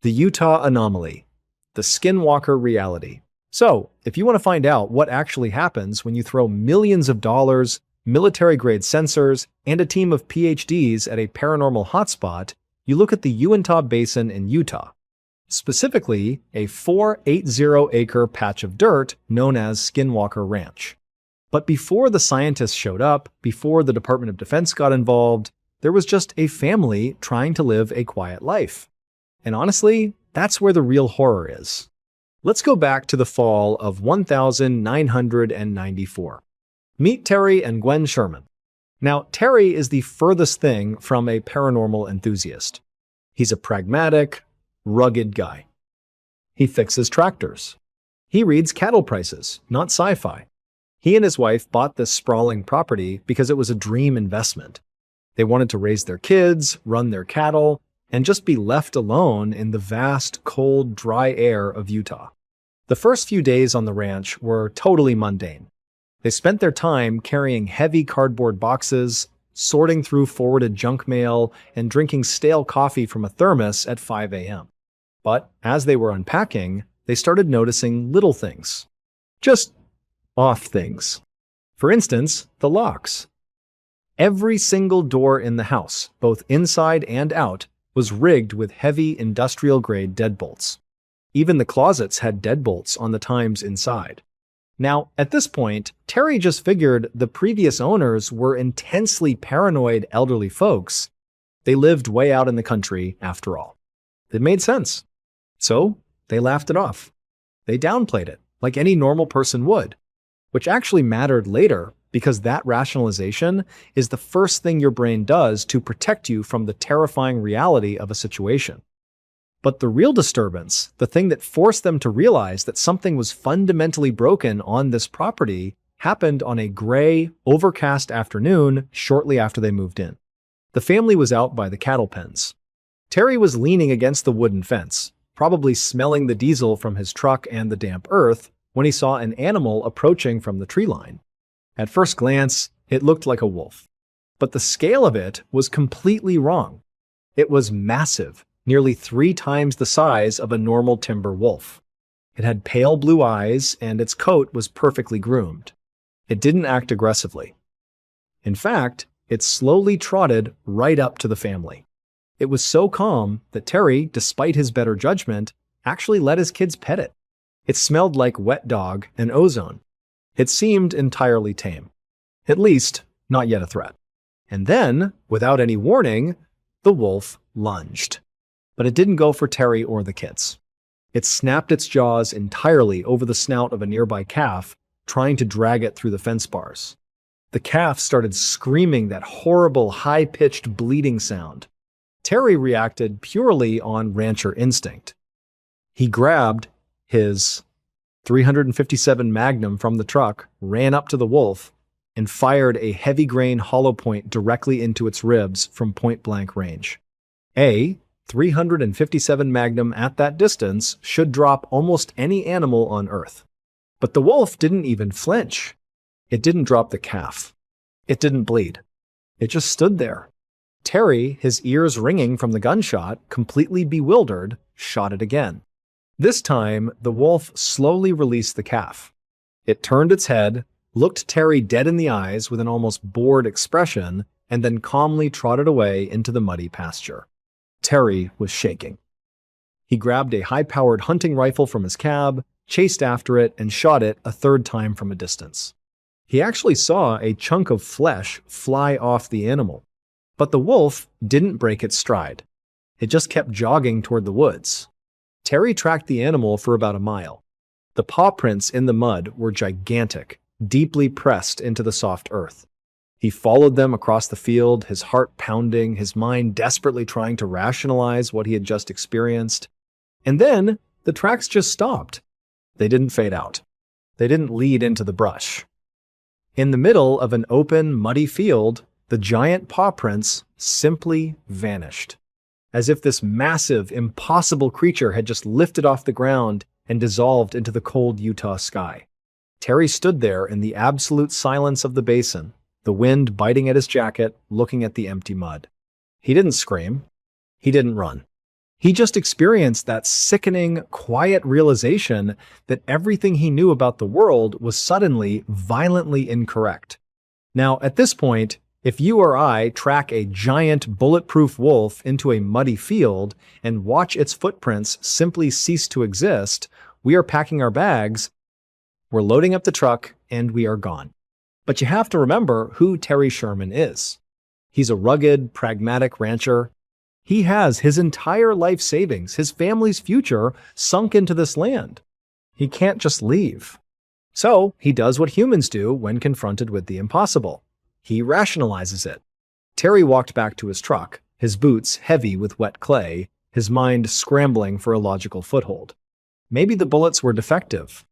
The Utah anomaly, the skinwalker reality. So, if you want to find out what actually happens when you throw millions of dollars, military-grade sensors, and a team of PhDs at a paranormal hotspot, you look at the Uintah Basin in Utah. Specifically, a 480-acre patch of dirt known as Skinwalker Ranch. But before the scientists showed up, before the Department of Defense got involved, there was just a family trying to live a quiet life. And honestly, that's where the real horror is. Let's go back to the fall of 1994. Meet Terry and Gwen Sherman. Now, Terry is the furthest thing from a paranormal enthusiast. He's a pragmatic, rugged guy. He fixes tractors. He reads cattle prices, not sci-fi. He and his wife bought this sprawling property because it was a dream investment. They wanted to raise their kids, run their cattle, and just be left alone in the vast, cold, dry air of Utah. The first few days on the ranch were totally mundane. They spent their time carrying heavy cardboard boxes, sorting through forwarded junk mail, and drinking stale coffee from a thermos at 5 a.m. But as they were unpacking, they started noticing little things. Just off things. For instance, the locks. Every single door in the house, both inside and out, was rigged with heavy industrial-grade deadbolts. Even the closets had deadbolts on the times inside. Now, at this point, Terry just figured the previous owners were intensely paranoid elderly folks. They lived way out in the country, after all. It made sense. So, they laughed it off. They downplayed it, like any normal person would. Which actually mattered later, because that rationalization is the first thing your brain does to protect you from the terrifying reality of a situation. But the real disturbance, the thing that forced them to realize that something was fundamentally broken on this property, happened on a gray, overcast afternoon shortly after they moved in. The family was out by the cattle pens. Terry was leaning against the wooden fence, probably smelling the diesel from his truck and the damp earth, when he saw an animal approaching from the tree line. At first glance, it looked like a wolf. But the scale of it was completely wrong. It was massive, nearly 3 times the size of a normal timber wolf. It had pale blue eyes, and its coat was perfectly groomed. It didn't act aggressively. In fact, it slowly trotted right up to the family. It was so calm that Terry, despite his better judgment, actually let his kids pet it. It smelled like wet dog and ozone. It seemed entirely tame. At least, not yet a threat. And then, without any warning, the wolf lunged. But it didn't go for Terry or the kids. It snapped its jaws entirely over the snout of a nearby calf, trying to drag it through the fence bars. The calf started screaming that horrible, high-pitched bleating sound. Terry reacted purely on rancher instinct. He grabbed his .357 Magnum from the truck, ran up to the wolf, and fired a heavy-grain hollow point directly into its ribs from point-blank range. A .357 Magnum at that distance should drop almost any animal on Earth. But the wolf didn't even flinch. It didn't drop the calf. It didn't bleed. It just stood there. Terry, his ears ringing from the gunshot, completely bewildered, shot it again. This time, the wolf slowly released the calf. It turned its head, looked Terry dead in the eyes with an almost bored expression, and then calmly trotted away into the muddy pasture. Terry was shaking. He grabbed a high-powered hunting rifle from his cab, chased after it, and shot it a third time from a distance. He actually saw a chunk of flesh fly off the animal. But the wolf didn't break its stride. It just kept jogging toward the woods. Terry tracked the animal for about a mile. The paw prints in the mud were gigantic, deeply pressed into the soft earth. He followed them across the field, his heart pounding, his mind desperately trying to rationalize what he had just experienced. And then, the tracks just stopped. They didn't fade out. They didn't lead into the brush. In the middle of an open, muddy field, the giant paw prints simply vanished. As if this massive, impossible creature had just lifted off the ground and dissolved into the cold Utah sky. Terry stood there in the absolute silence of the basin, the wind biting at his jacket, looking at the empty mud. He didn't scream. He didn't run. He just experienced that sickening, quiet realization that everything he knew about the world was suddenly violently incorrect. Now, at this point, if you or I track a giant bulletproof wolf into a muddy field and watch its footprints simply cease to exist, we are packing our bags, we're loading up the truck, and we are gone. But you have to remember who Terry Sherman is. He's a rugged, pragmatic rancher. He has his entire life savings, his family's future, sunk into this land. He can't just leave. So he does what humans do when confronted with the impossible. He rationalizes it. Terry walked back to his truck, his boots heavy with wet clay, his mind scrambling for a logical foothold. Maybe the bullets were defective.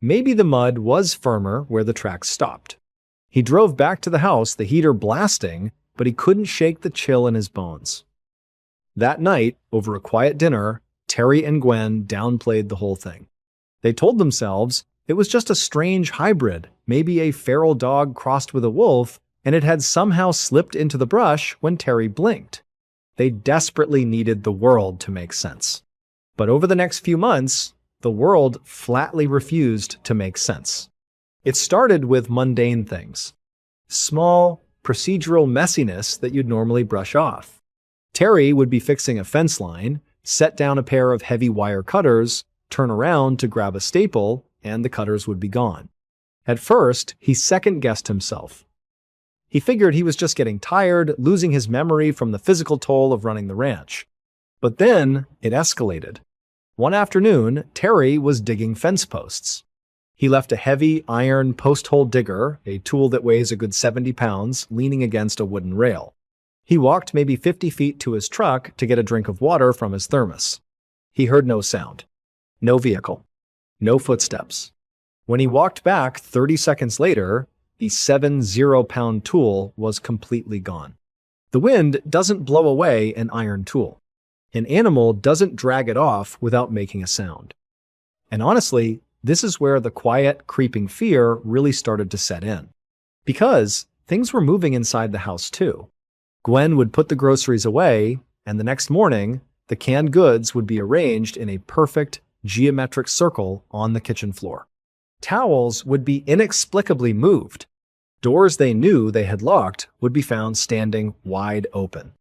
Maybe the mud was firmer where the tracks stopped. He drove back to the house, the heater blasting, but he couldn't shake the chill in his bones. That night, over a quiet dinner, Terry and Gwen downplayed the whole thing. They told themselves it was just a strange hybrid, maybe a feral dog crossed with a wolf, and it had somehow slipped into the brush when Terry blinked. They desperately needed the world to make sense. But over the next few months, the world flatly refused to make sense. It started with mundane things. Small, procedural messiness that you'd normally brush off. Terry would be fixing a fence line, set down a pair of heavy wire cutters, turn around to grab a staple, and the cutters would be gone. At first, he second-guessed himself. He figured he was just getting tired, losing his memory from the physical toll of running the ranch. But then, it escalated. One afternoon, Terry was digging fence posts. He left a heavy iron post-hole digger, a tool that weighs a good 70 pounds, leaning against a wooden rail. He walked maybe 50 feet to his truck to get a drink of water from his thermos. He heard no sound. No vehicle. No footsteps. When he walked back 30 seconds later, the 70-pound tool was completely gone. The wind doesn't blow away an iron tool. An animal doesn't drag it off without making a sound. And honestly, this is where the quiet, creeping fear really started to set in. Because things were moving inside the house too. Gwen would put the groceries away, and the next morning, the canned goods would be arranged in a perfect, geometric circle on the kitchen floor. Towels would be inexplicably moved. Doors they knew they had locked would be found standing wide open.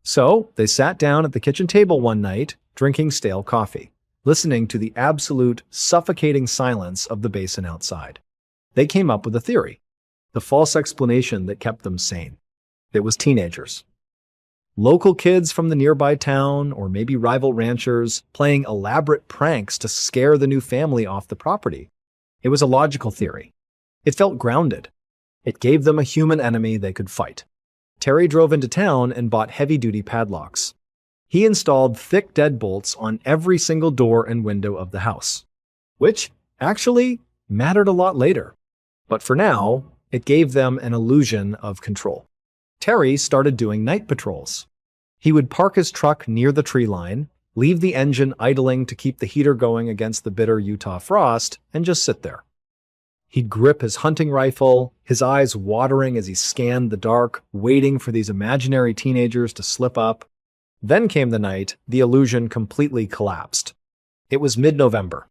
So they sat down at the kitchen table one night, drinking stale coffee, listening to the absolute, suffocating silence of the basin outside. They came up with a theory, the false explanation that kept them sane. It was teenagers. Local kids from the nearby town, or maybe rival ranchers, playing elaborate pranks to scare the new family off the property. It was a logical theory. It felt grounded. It gave them a human enemy they could fight. Terry drove into town and bought heavy-duty padlocks. He installed thick deadbolts on every single door and window of the house, which actually mattered a lot later. But for now, it gave them an illusion of control. Terry started doing night patrols. He would park his truck near the tree line, leave the engine idling to keep the heater going against the bitter Utah frost, and just sit there. He'd grip his hunting rifle, his eyes watering as he scanned the dark, waiting for these imaginary teenagers to slip up. Then came the night the illusion completely collapsed. It was mid-November.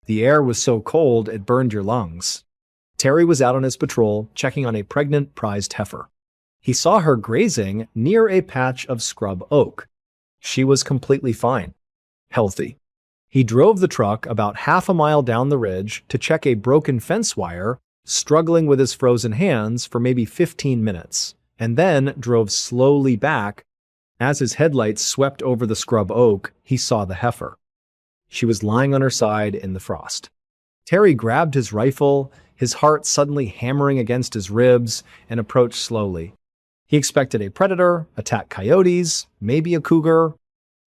The air was so cold it burned your lungs. Terry was out on his patrol, checking on a pregnant prized heifer. He saw her grazing near a patch of scrub oak. She was completely fine, healthy. He drove the truck about half a mile down the ridge to check a broken fence wire, struggling with his frozen hands for maybe 15 minutes, and then drove slowly back. As his headlights swept over the scrub oak, he saw the heifer. She was lying on her side in the frost. Terry grabbed his rifle, his heart suddenly hammering against his ribs, and approached slowly. He expected a predator, attack coyotes, maybe a cougar,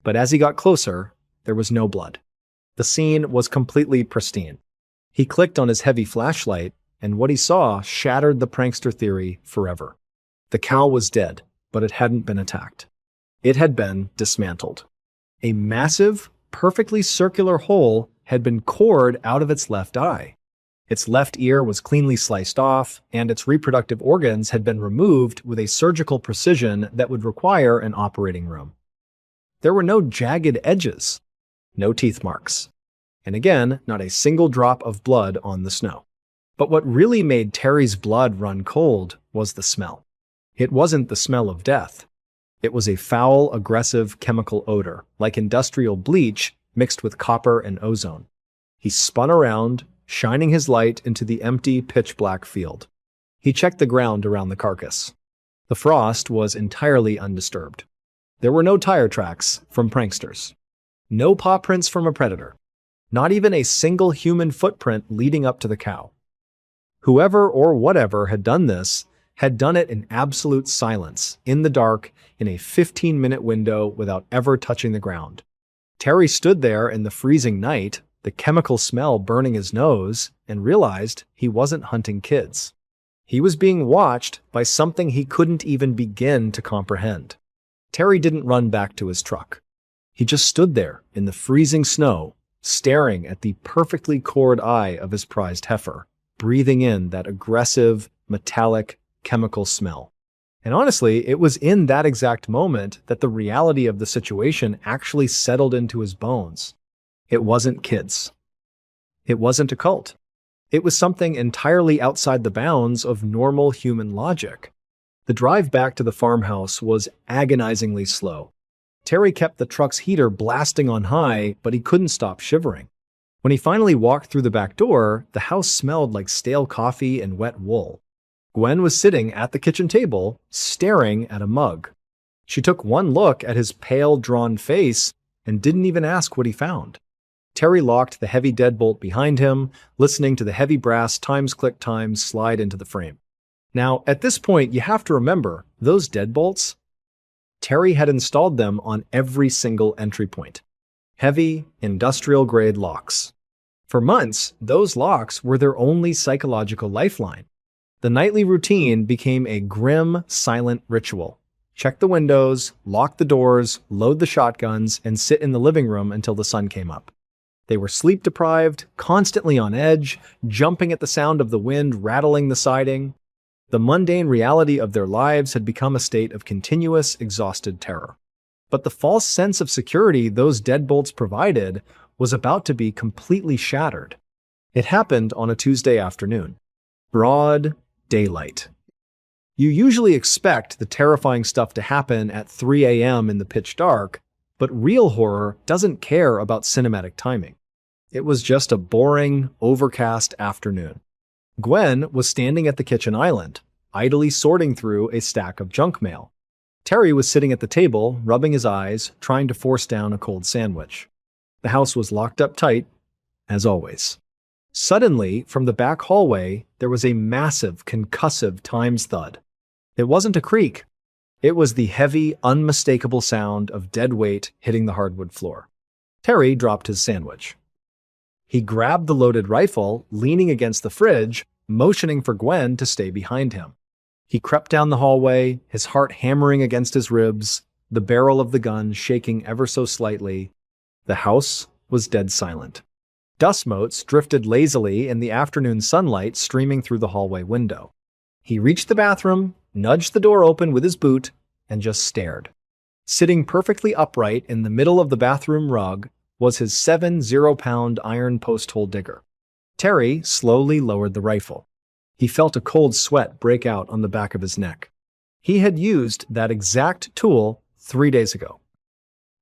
but as he got closer, there was no blood. The scene was completely pristine. He clicked on his heavy flashlight, and what he saw shattered the prankster theory forever. The cow was dead, but it hadn't been attacked. It had been dismantled. A massive, perfectly circular hole had been cored out of its left eye. Its left ear was cleanly sliced off, and its reproductive organs had been removed with a surgical precision that would require an operating room. There were no jagged edges, no teeth marks, and again, not a single drop of blood on the snow. But what really made Terry's blood run cold was the smell. It wasn't the smell of death. It was a foul, aggressive chemical odor, like industrial bleach mixed with copper and ozone. He spun around, shining his light into the empty, pitch-black field. He checked the ground around the carcass. The frost was entirely undisturbed. There were no tire tracks from pranksters. No paw prints from a predator. Not even a single human footprint leading up to the cow. Whoever or whatever had done this had done it in absolute silence, in the dark, in a 15-minute window without ever touching the ground. Terry stood there in the freezing night, the chemical smell burning his nose, and realized he wasn't hunting kids. He was being watched by something he couldn't even begin to comprehend. Terry didn't run back to his truck. He just stood there in the freezing snow, staring at the perfectly cored eye of his prized heifer, breathing in that aggressive, metallic, chemical smell. And honestly, it was in that exact moment that the reality of the situation actually settled into his bones. It wasn't kids. It wasn't a cult. It was something entirely outside the bounds of normal human logic. The drive back to the farmhouse was agonizingly slow. Terry kept the truck's heater blasting on high, but he couldn't stop shivering. When he finally walked through the back door, the house smelled like stale coffee and wet wool. Gwen was sitting at the kitchen table, staring at a mug. She took one look at his pale, drawn face and didn't even ask what he found. Terry locked the heavy deadbolt behind him, listening to the heavy brass times-click times slide into the frame. Now, at this point, you have to remember, those deadbolts, Terry had installed them on every single entry point. Heavy, industrial-grade locks. For months, those locks were their only psychological lifeline. The nightly routine became a grim, silent ritual. Check the windows, lock the doors, load the shotguns, and sit in the living room until the sun came up. They were sleep-deprived, constantly on edge, jumping at the sound of the wind rattling the siding. The mundane reality of their lives had become a state of continuous, exhausted terror. But the false sense of security those deadbolts provided was about to be completely shattered. It happened on a Tuesday afternoon. Broad daylight. You usually expect the terrifying stuff to happen at 3 a.m. in the pitch dark, but real horror doesn't care about cinematic timing. It was just a boring, overcast afternoon. Gwen was standing at the kitchen island, idly sorting through a stack of junk mail. Terry was sitting at the table, rubbing his eyes, trying to force down a cold sandwich. The house was locked up tight, as always. Suddenly, from the back hallway, there was a massive, concussive times thud. It wasn't a creak. It was the heavy, unmistakable sound of dead weight hitting the hardwood floor. Terry dropped his sandwich. He grabbed the loaded rifle, leaning against the fridge, motioning for Gwen to stay behind him. He crept down the hallway, his heart hammering against his ribs, the barrel of the gun shaking ever so slightly. The house was dead silent. Dust motes drifted lazily in the afternoon sunlight streaming through the hallway window. He reached the bathroom, nudged the door open with his boot, and just stared. Sitting perfectly upright in the middle of the bathroom rug was his 7 zero-pound iron post-hole digger. Terry slowly lowered the rifle. He felt a cold sweat break out on the back of his neck. He had used that exact tool 3 days ago.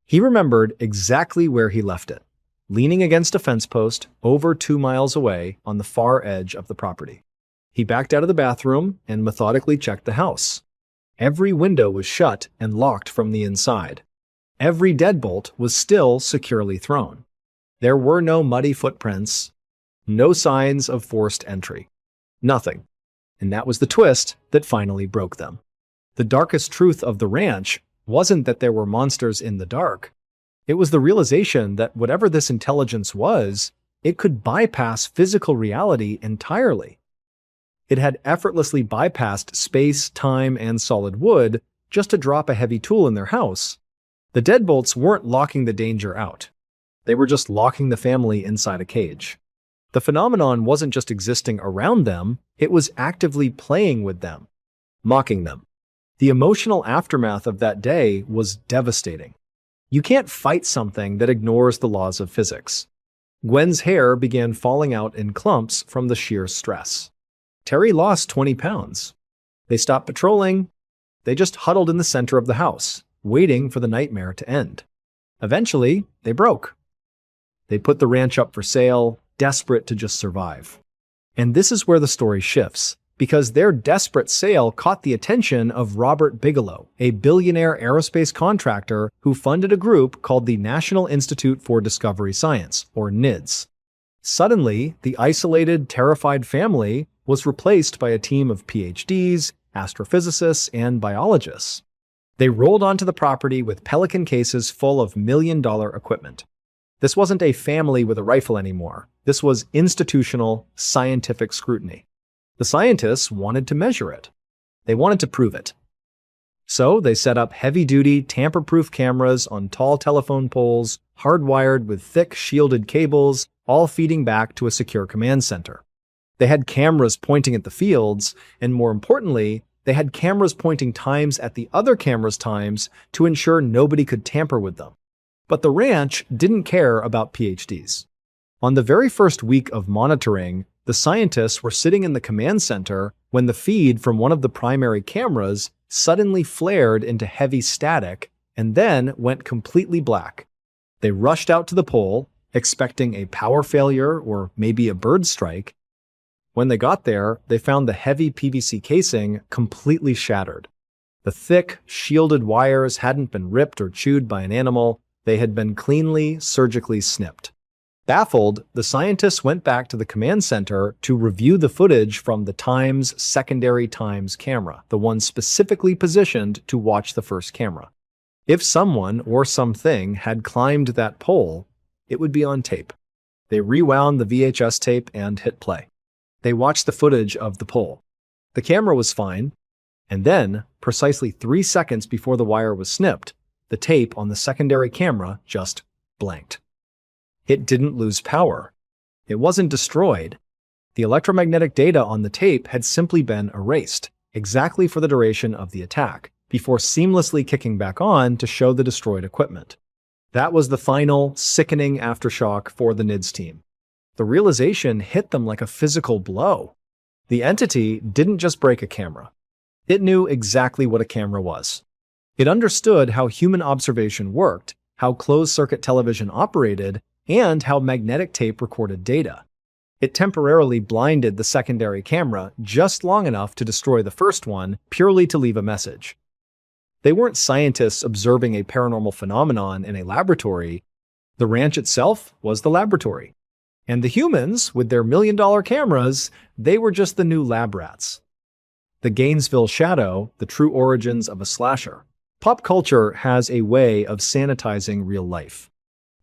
He remembered exactly where he left it, leaning against a fence post over 2 miles away on the far edge of the property. He backed out of the bathroom and methodically checked the house. Every window was shut and locked from the inside. Every deadbolt was still securely thrown. There were no muddy footprints, no signs of forced entry. Nothing. And that was the twist that finally broke them. The darkest truth of the ranch wasn't that there were monsters in the dark. It was the realization that whatever this intelligence was, it could bypass physical reality entirely. It had effortlessly bypassed space, time, and solid wood just to drop a heavy tool in their house. The deadbolts weren't locking the danger out. They were just locking the family inside a cage. The phenomenon wasn't just existing around them, it was actively playing with them, mocking them. The emotional aftermath of that day was devastating. You can't fight something that ignores the laws of physics. Gwen's hair began falling out in clumps from the sheer stress. Terry lost 20 pounds. They stopped patrolling. They just huddled in the center of the house, waiting for the nightmare to end. Eventually, they broke. They put the ranch up for sale, desperate to just survive. And this is where the story shifts, because their desperate sale caught the attention of Robert Bigelow, a billionaire aerospace contractor who funded a group called the National Institute for Discovery Science, or NIDS. Suddenly, the isolated, terrified family was replaced by a team of PhDs, astrophysicists, and biologists. They rolled onto the property with Pelican cases full of million-dollar equipment. This wasn't a family with a rifle anymore. This was institutional, scientific scrutiny. The scientists wanted to measure it. They wanted to prove it. So they set up heavy-duty, tamper-proof cameras on tall telephone poles, hardwired with thick, shielded cables, all feeding back to a secure command center. They had cameras pointing at the fields, and more importantly, they had cameras pointing times at the other cameras' times to ensure nobody could tamper with them. But the ranch didn't care about PhDs. On the very first week of monitoring, the scientists were sitting in the command center when the feed from one of the primary cameras suddenly flared into heavy static and then went completely black. They rushed out to the pole, expecting a power failure or maybe a bird strike. When they got there, they found the heavy PVC casing completely shattered. The thick, shielded wires hadn't been ripped or chewed by an animal. They had been cleanly, surgically snipped. Baffled, the scientists went back to the command center to review the footage from the Times secondary Times camera, the one specifically positioned to watch the first camera. If someone or something had climbed that pole, it would be on tape. They rewound the VHS tape and hit play. They watched the footage of the pole. The camera was fine, and then, precisely 3 seconds before the wire was snipped, the tape on the secondary camera just blanked. It didn't lose power. It wasn't destroyed. The electromagnetic data on the tape had simply been erased, exactly for the duration of the attack, before seamlessly kicking back on to show the destroyed equipment. That was the final, sickening aftershock for the NIDS team. The realization hit them like a physical blow. The entity didn't just break a camera. It knew exactly what a camera was. It understood how human observation worked, how closed-circuit television operated, and how magnetic tape recorded data. It temporarily blinded the secondary camera just long enough to destroy the first one, purely to leave a message. They weren't scientists observing a paranormal phenomenon in a laboratory. The ranch itself was the laboratory. And the humans, with their million-dollar cameras, they were just the new lab rats. The Gainesville Shadow, the true origins of a slasher. Pop culture has a way of sanitizing real life.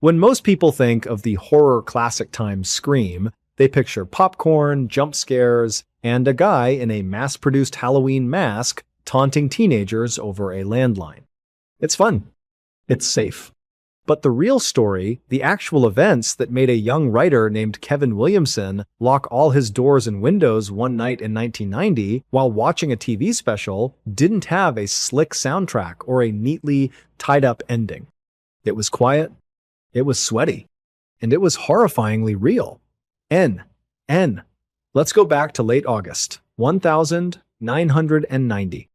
When most people think of the horror classic time Scream, they picture popcorn, jump scares, and a guy in a mass-produced Halloween mask taunting teenagers over a landline. It's fun. It's safe. But the real story, the actual events that made a young writer named Kevin Williamson lock all his doors and windows one night in 1990 while watching a TV special, didn't have a slick soundtrack or a neatly tied-up ending. It was quiet, it was sweaty, and it was horrifyingly real. N. Let's go back to late August, 1990.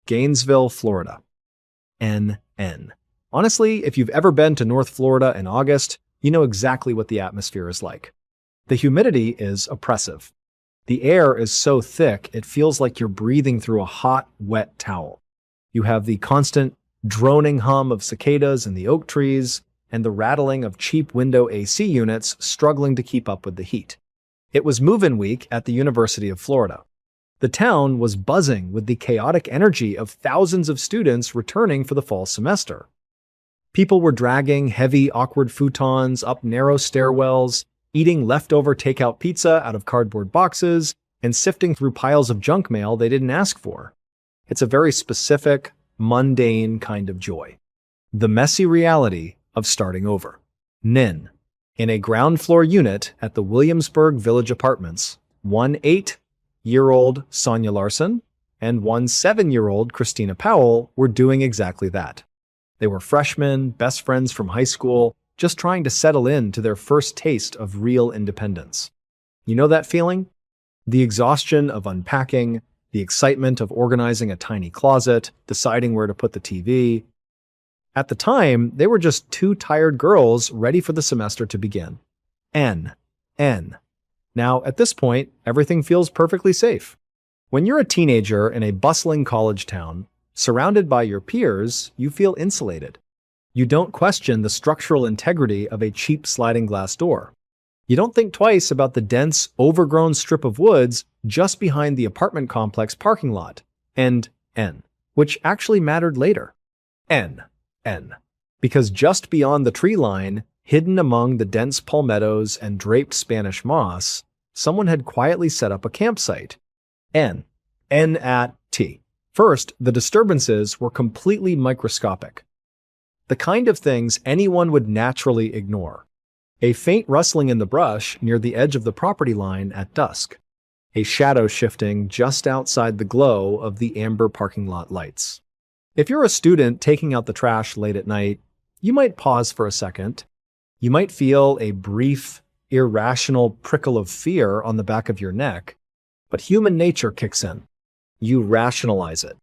Gainesville, Florida. N. Honestly, if you've ever been to North Florida in August, you know exactly what the atmosphere is like. The humidity is oppressive. The air is so thick, it feels like you're breathing through a hot, wet towel. You have the constant droning hum of cicadas in the oak trees, and the rattling of cheap window AC units struggling to keep up with the heat. It was move-in week at the University of Florida. The town was buzzing with the chaotic energy of thousands of students returning for the fall semester. People were dragging heavy, awkward futons up narrow stairwells, eating leftover takeout pizza out of cardboard boxes, and sifting through piles of junk mail they didn't ask for. It's a very specific, mundane kind of joy. The messy reality of starting over. Nin. In a ground floor unit at the Williamsburg Village Apartments, one 8-year-old Sonia Larson and one 7-year-old Christina Powell were doing exactly that. They were freshmen, best friends from high school, just trying to settle in to their first taste of real independence. You know that feeling? The exhaustion of unpacking, the excitement of organizing a tiny closet, deciding where to put the TV. At the time, they were just two tired girls ready for the semester to begin. N. Now, at this point, everything feels perfectly safe. When you're a teenager in a bustling college town, surrounded by your peers, you feel insulated. You don't question the structural integrity of a cheap sliding glass door. You don't think twice about the dense, overgrown strip of woods just behind the apartment complex parking lot. And N, which actually mattered later. N. Because just beyond the tree line, hidden among the dense palmettos and draped Spanish moss, someone had quietly set up a campsite. N at T. First, the disturbances were completely microscopic. The kind of things anyone would naturally ignore. A faint rustling in the brush near the edge of the property line at dusk. A shadow shifting just outside the glow of the amber parking lot lights. If you're a student taking out the trash late at night, you might pause for a second. You might feel a brief, irrational prickle of fear on the back of your neck, but human nature kicks in. You rationalize it.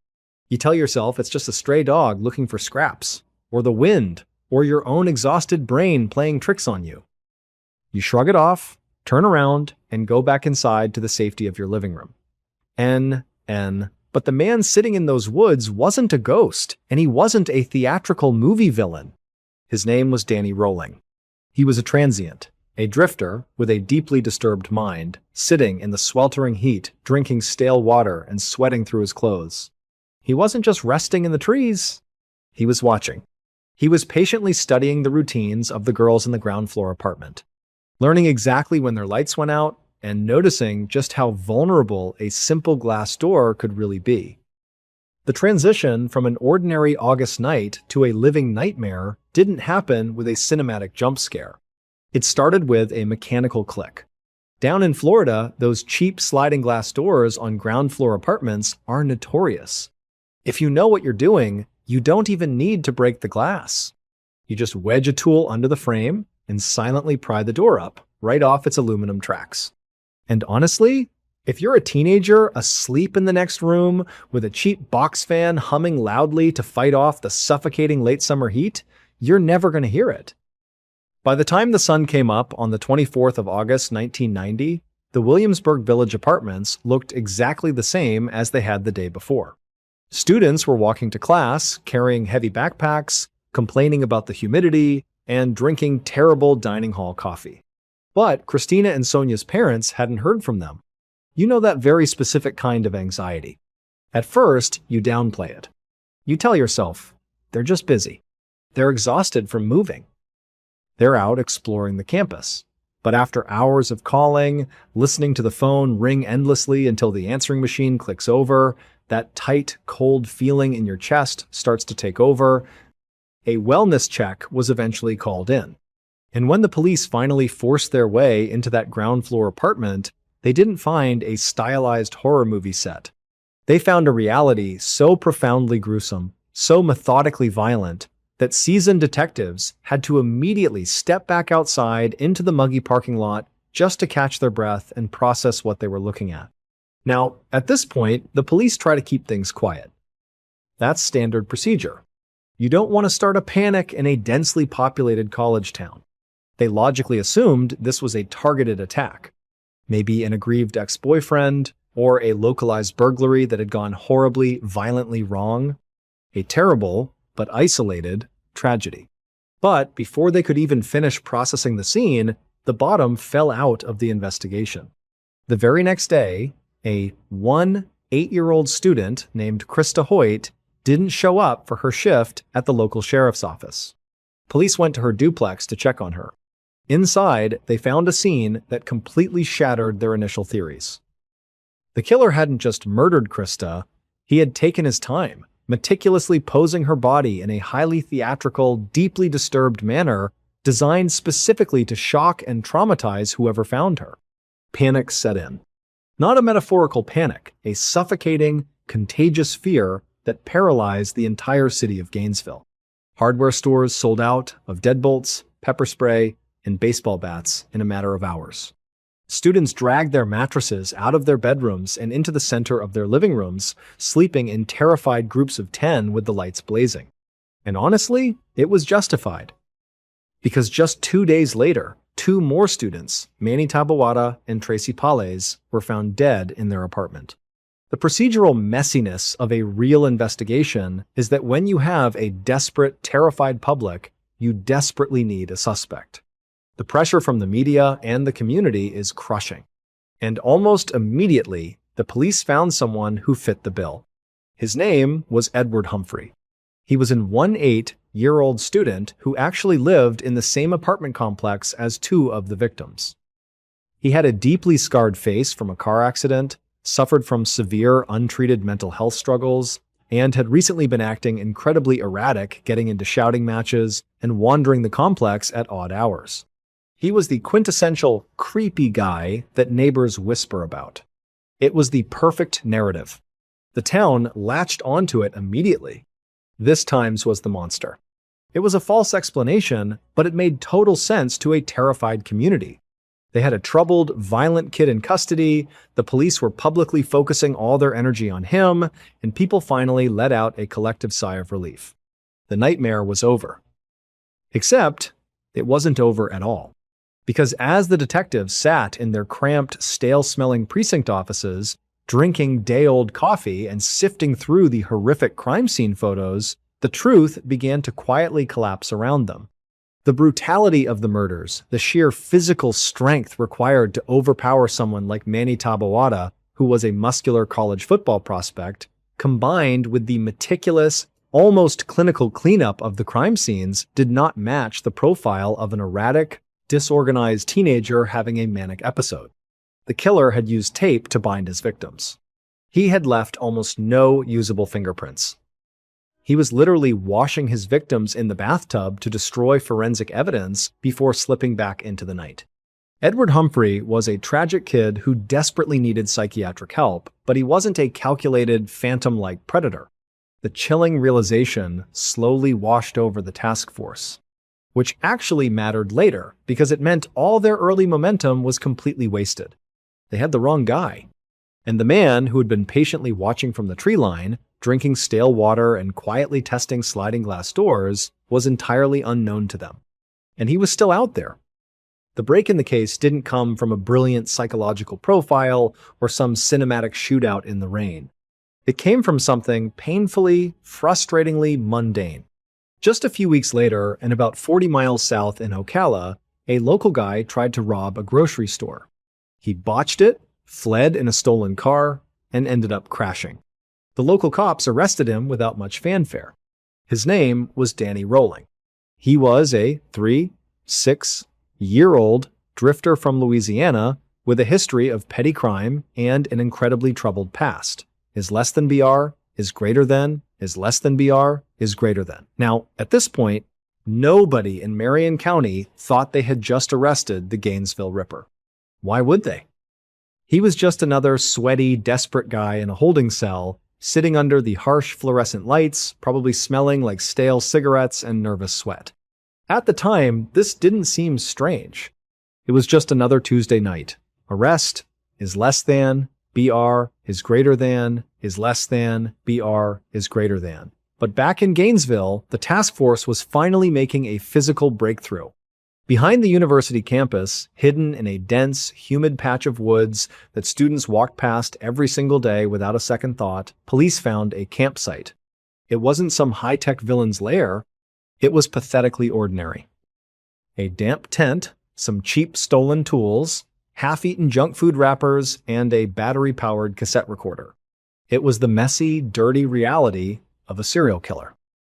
You tell yourself it's just a stray dog looking for scraps, or the wind, or your own exhausted brain playing tricks on you. You shrug it off, turn around, and go back inside to the safety of your living room. But the man sitting in those woods wasn't a ghost, and he wasn't a theatrical movie villain. His name was Danny Rolling. He was a transient, a drifter with a deeply disturbed mind, sitting in the sweltering heat, drinking stale water and sweating through his clothes. He wasn't just resting in the trees. He was watching. He was patiently studying the routines of the girls in the ground floor apartment, learning exactly when their lights went out and noticing just how vulnerable a simple glass door could really be. The transition from an ordinary August night to a living nightmare didn't happen with a cinematic jump scare. It started with a mechanical click. Down in Florida, those cheap sliding glass doors on ground floor apartments are notorious. If you know what you're doing, you don't even need to break the glass. You just wedge a tool under the frame and silently pry the door up, right off its aluminum tracks. And honestly, if you're a teenager asleep in the next room with a cheap box fan humming loudly to fight off the suffocating late summer heat, you're never going to hear it. By the time the sun came up on the 24th of August, 1990, the Williamsburg Village apartments looked exactly the same as they had the day before. Students were walking to class, carrying heavy backpacks, complaining about the humidity, and drinking terrible dining hall coffee. But Christina and Sonia's parents hadn't heard from them. You know that very specific kind of anxiety. At first, you downplay it. You tell yourself, they're just busy. They're exhausted from moving. They're out exploring the campus. But after hours of calling, listening to the phone ring endlessly until the answering machine clicks over, that tight, cold feeling in your chest starts to take over, a wellness check was eventually called in. And when the police finally forced their way into that ground floor apartment, they didn't find a stylized horror movie set. They found a reality so profoundly gruesome, so methodically violent, that seasoned detectives had to immediately step back outside into the muggy parking lot just to catch their breath and process what they were looking at. Now, at this point, the police try to keep things quiet. That's standard procedure. You don't want to start a panic in a densely populated college town. They logically assumed this was a targeted attack. Maybe an aggrieved ex-boyfriend, or a localized burglary that had gone horribly, violently wrong. A terrible, but isolated, tragedy. But before they could even finish processing the scene, the bottom fell out of the investigation. The very next day, a 8-year-old student named Krista Hoyt didn't show up for her shift at the local sheriff's office. Police went to her duplex to check on her. Inside, they found a scene that completely shattered their initial theories. The killer hadn't just murdered Krista, he had taken his time, meticulously posing her body in a highly theatrical, deeply disturbed manner designed specifically to shock and traumatize whoever found her. Panic set in. Not a metaphorical panic, a suffocating, contagious fear that paralyzed the entire city of Gainesville. Hardware stores sold out of deadbolts, pepper spray, and baseball bats in a matter of hours. Students dragged their mattresses out of their bedrooms and into the center of their living rooms, sleeping in terrified groups of 10 with the lights blazing. And honestly, it was justified. Because just 2 days later, 2 more students, Manny Tabawada and Tracy Pales, were found dead in their apartment. The procedural messiness of a real investigation is that when you have a desperate, terrified public, you desperately need a suspect. The pressure from the media and the community is crushing. And almost immediately, the police found someone who fit the bill. His name was Edward Humphrey. He was an 18-year-old student who actually lived in the same apartment complex as 2 of the victims. He had a deeply scarred face from a car accident, suffered from severe untreated mental health struggles, and had recently been acting incredibly erratic, getting into shouting matches and wandering the complex at odd hours. He was the quintessential creepy guy that neighbors whisper about. It was the perfect narrative. The town latched onto it immediately. This times was the monster. It was a false explanation, but it made total sense to a terrified community. They had a troubled, violent kid in custody, the police were publicly focusing all their energy on him, and people finally let out a collective sigh of relief. The nightmare was over. Except, it wasn't over at all. Because as the detectives sat in their cramped, stale-smelling precinct offices, drinking day-old coffee and sifting through the horrific crime scene photos, the truth began to quietly collapse around them. The brutality of the murders, the sheer physical strength required to overpower someone like Manny Tabawada, who was a muscular college football prospect, combined with the meticulous, almost clinical cleanup of the crime scenes, did not match the profile of an erratic, disorganized teenager having a manic episode. The killer had used tape to bind his victims. He had left almost no usable fingerprints. He was literally washing his victims in the bathtub to destroy forensic evidence before slipping back into the night. Edward Humphrey was a tragic kid who desperately needed psychiatric help, but he wasn't a calculated, phantom-like predator. The chilling realization slowly washed over the task force, which actually mattered later because it meant all their early momentum was completely wasted. They had the wrong guy. And the man who had been patiently watching from the tree line, drinking stale water and quietly testing sliding glass doors, was entirely unknown to them. And he was still out there. The break in the case didn't come from a brilliant psychological profile or some cinematic shootout in the rain. It came from something painfully, frustratingly mundane. Just a few weeks later, and about 40 miles south in Ocala, a local guy tried to rob a grocery store. He botched it, fled in a stolen car, and ended up crashing. The local cops arrested him without much fanfare. His name was Danny Rolling. He was a 6-year-old drifter from Louisiana with a history of petty crime and an incredibly troubled past. Is less than BR, is greater than, is less than BR, is greater than. Now, at this point, nobody in Marion County thought they had just arrested the Gainesville Ripper. Why would they? He was just another sweaty, desperate guy in a holding cell, sitting under the harsh fluorescent lights, probably smelling like stale cigarettes and nervous sweat. At the time, this didn't seem strange. It was just another Tuesday night. Arrest is less than, BR is greater than, is less than, BR is greater than. But back in Gainesville, the task force was finally making a physical breakthrough. Behind the university campus, hidden in a dense, humid patch of woods that students walked past every single day without a second thought, police found a campsite. It wasn't some high-tech villain's lair. It was pathetically ordinary. A damp tent, some cheap stolen tools, half-eaten junk food wrappers, and a battery-powered cassette recorder. It was the messy, dirty reality of a serial killer.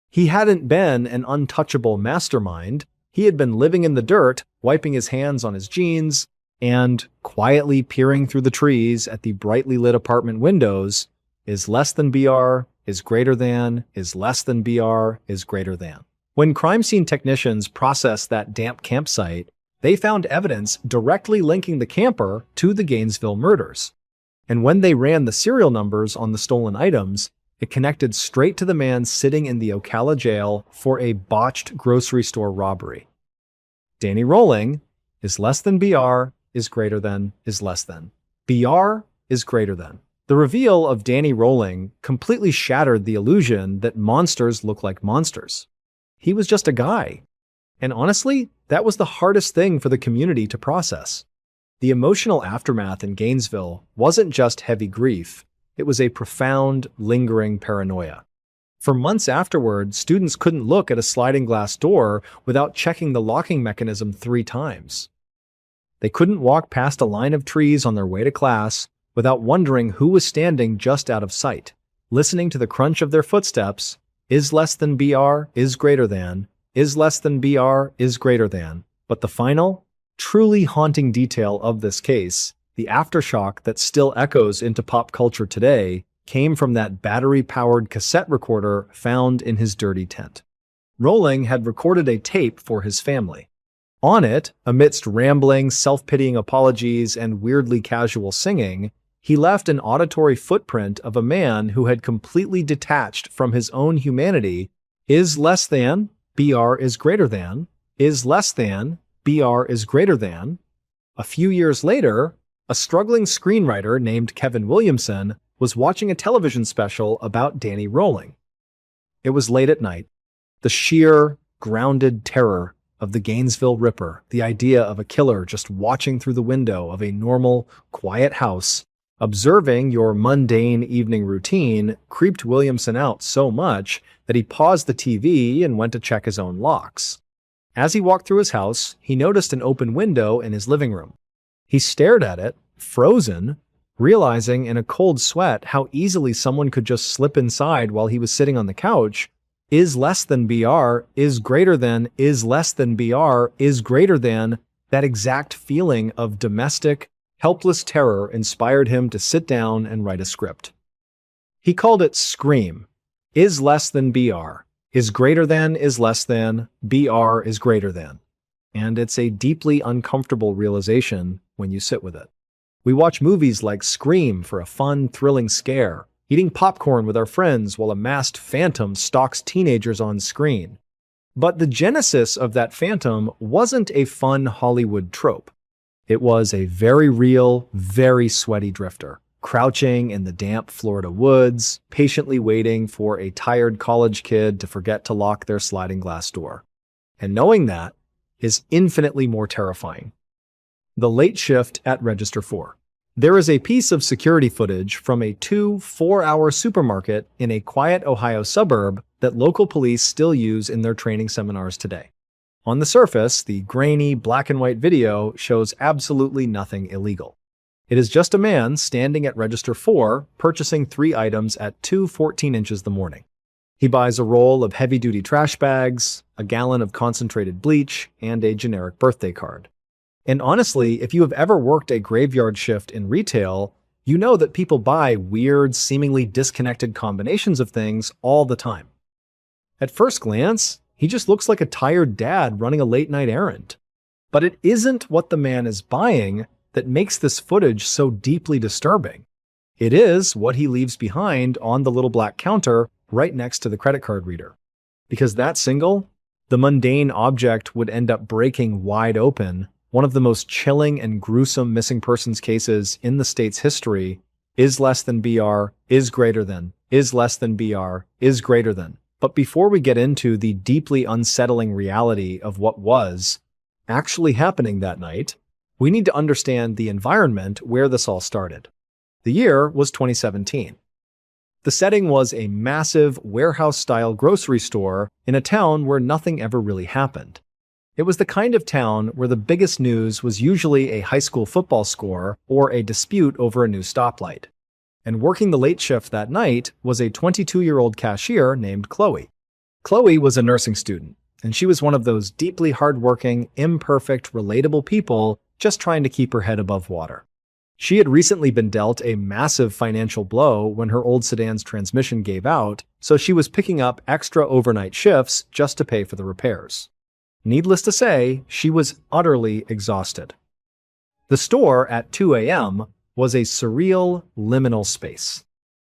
He hadn't been an untouchable mastermind. He had been living in the dirt, wiping his hands on his jeans, and quietly peering through the trees at the brightly lit apartment windows. Is less than BR, is greater than, is less than BR, is greater than. When crime scene technicians processed that damp campsite, they found evidence directly linking the camper to the Gainesville murders. And when they ran the serial numbers on the stolen items, It connected straight to the man sitting in the Ocala jail for a botched grocery store robbery. Danny Rolling is less than BR is greater than is less than. BR is greater than. The reveal of Danny Rolling completely shattered the illusion that monsters look like monsters. He was just a guy. And honestly, that was the hardest thing for the community to process. The emotional aftermath in Gainesville wasn't just heavy grief, it was a profound, lingering paranoia. For months afterward, students couldn't look at a sliding glass door without checking the locking mechanism 3 times. They couldn't walk past a line of trees on their way to class without wondering who was standing just out of sight, listening to the crunch of their footsteps, is less than BR, is greater than, is less than BR, is greater than. But the final, truly haunting detail of this case, the aftershock that still echoes into pop culture today, came from that battery-powered cassette recorder found in his dirty tent. Rolling had recorded a tape for his family. On it, amidst rambling, self-pitying apologies and weirdly casual singing, he left an auditory footprint of a man who had completely detached from his own humanity. Is less than, BR is greater than, is less than, BR is greater than. A few years later, a struggling screenwriter named Kevin Williamson was watching a television special about Danny Rolling. It was late at night. The sheer, grounded terror of the Gainesville Ripper, the idea of a killer just watching through the window of a normal, quiet house, observing your mundane evening routine, creeped Williamson out so much that he paused the TV and went to check his own locks. As he walked through his house, he noticed an open window in his living room. He stared at it, frozen, realizing in a cold sweat how easily someone could just slip inside while he was sitting on the couch. Is less than BR, is greater than, is less than BR, is greater than. That exact feeling of domestic, helpless terror inspired him to sit down and write a script. He called it Scream. Is less than BR, is greater than, is less than, BR is greater than. And it's a deeply uncomfortable realization when you sit with it. We watch movies like Scream for a fun, thrilling scare, eating popcorn with our friends while a masked phantom stalks teenagers on screen. But the genesis of that phantom wasn't a fun Hollywood trope. It was a very real, very sweaty drifter, crouching in the damp Florida woods, patiently waiting for a tired college kid to forget to lock their sliding glass door. And knowing that is infinitely more terrifying. The late shift at Register 4. There is a piece of security footage from a 2-4-hour supermarket in a quiet Ohio suburb that local police still use in their training seminars today. On the surface, the grainy black and white video shows absolutely nothing illegal. It is just a man standing at Register 4 purchasing 3 items at 2:14 inches the morning. He buys a roll of heavy-duty trash bags, a gallon of concentrated bleach, and a generic birthday card. And honestly, if you have ever worked a graveyard shift in retail, you know that people buy weird, seemingly disconnected combinations of things all the time. At first glance, he just looks like a tired dad running a late-night errand. But it isn't what the man is buying that makes this footage so deeply disturbing. It is what he leaves behind on the little black counter right next to the credit card reader. Because that single, the mundane object would end up breaking wide open one of the most chilling and gruesome missing persons cases in the state's history. Is less than BR, is greater than, is less than BR, is greater than. But before we get into the deeply unsettling reality of what was actually happening that night, we need to understand the environment where this all started. The year was 2017. The setting was a massive warehouse-style grocery store in a town where nothing ever really happened. It was the kind of town where the biggest news was usually a high school football score or a dispute over a new stoplight. And working the late shift that night was a 22-year-old cashier named Chloe. Chloe was a nursing student, and she was one of those deeply hardworking, imperfect, relatable people just trying to keep her head above water. She had recently been dealt a massive financial blow when her old sedan's transmission gave out, so she was picking up extra overnight shifts just to pay for the repairs. Needless to say, she was utterly exhausted. The store at 2 a.m. was a surreal, liminal space.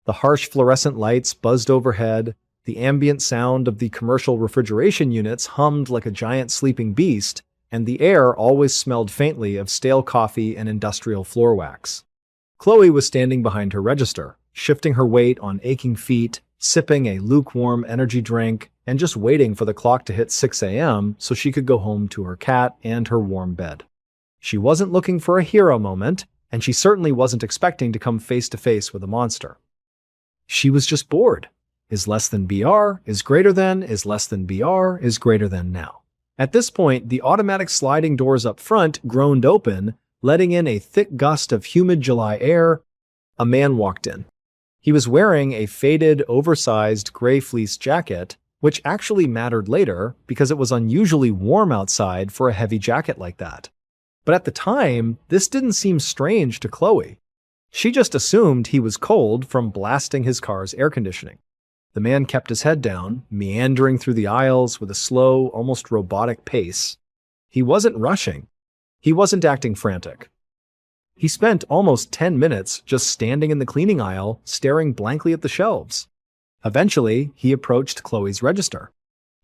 The harsh fluorescent lights buzzed overhead, the ambient sound of the commercial refrigeration units hummed like a giant sleeping beast, and the air always smelled faintly of stale coffee and industrial floor wax. Chloe was standing behind her register, shifting her weight on aching feet, sipping a lukewarm energy drink, and just waiting for the clock to hit 6 a.m. so she could go home to her cat and her warm bed. She wasn't looking for a hero moment, and she certainly wasn't expecting to come face to face with a monster. She was just bored. Is less than BR, is greater than, is less than BR, is greater than now. At this point, the automatic sliding doors up front groaned open, letting in a thick gust of humid July air. A man walked in. He was wearing a faded, oversized gray fleece jacket, which actually mattered later because it was unusually warm outside for a heavy jacket like that. But at the time, this didn't seem strange to Chloe. She just assumed he was cold from blasting his car's air conditioning. The man kept his head down, meandering through the aisles with a slow, almost robotic pace. He wasn't rushing. He wasn't acting frantic. He spent almost 10 minutes just standing in the cleaning aisle, staring blankly at the shelves. Eventually, he approached Chloe's register.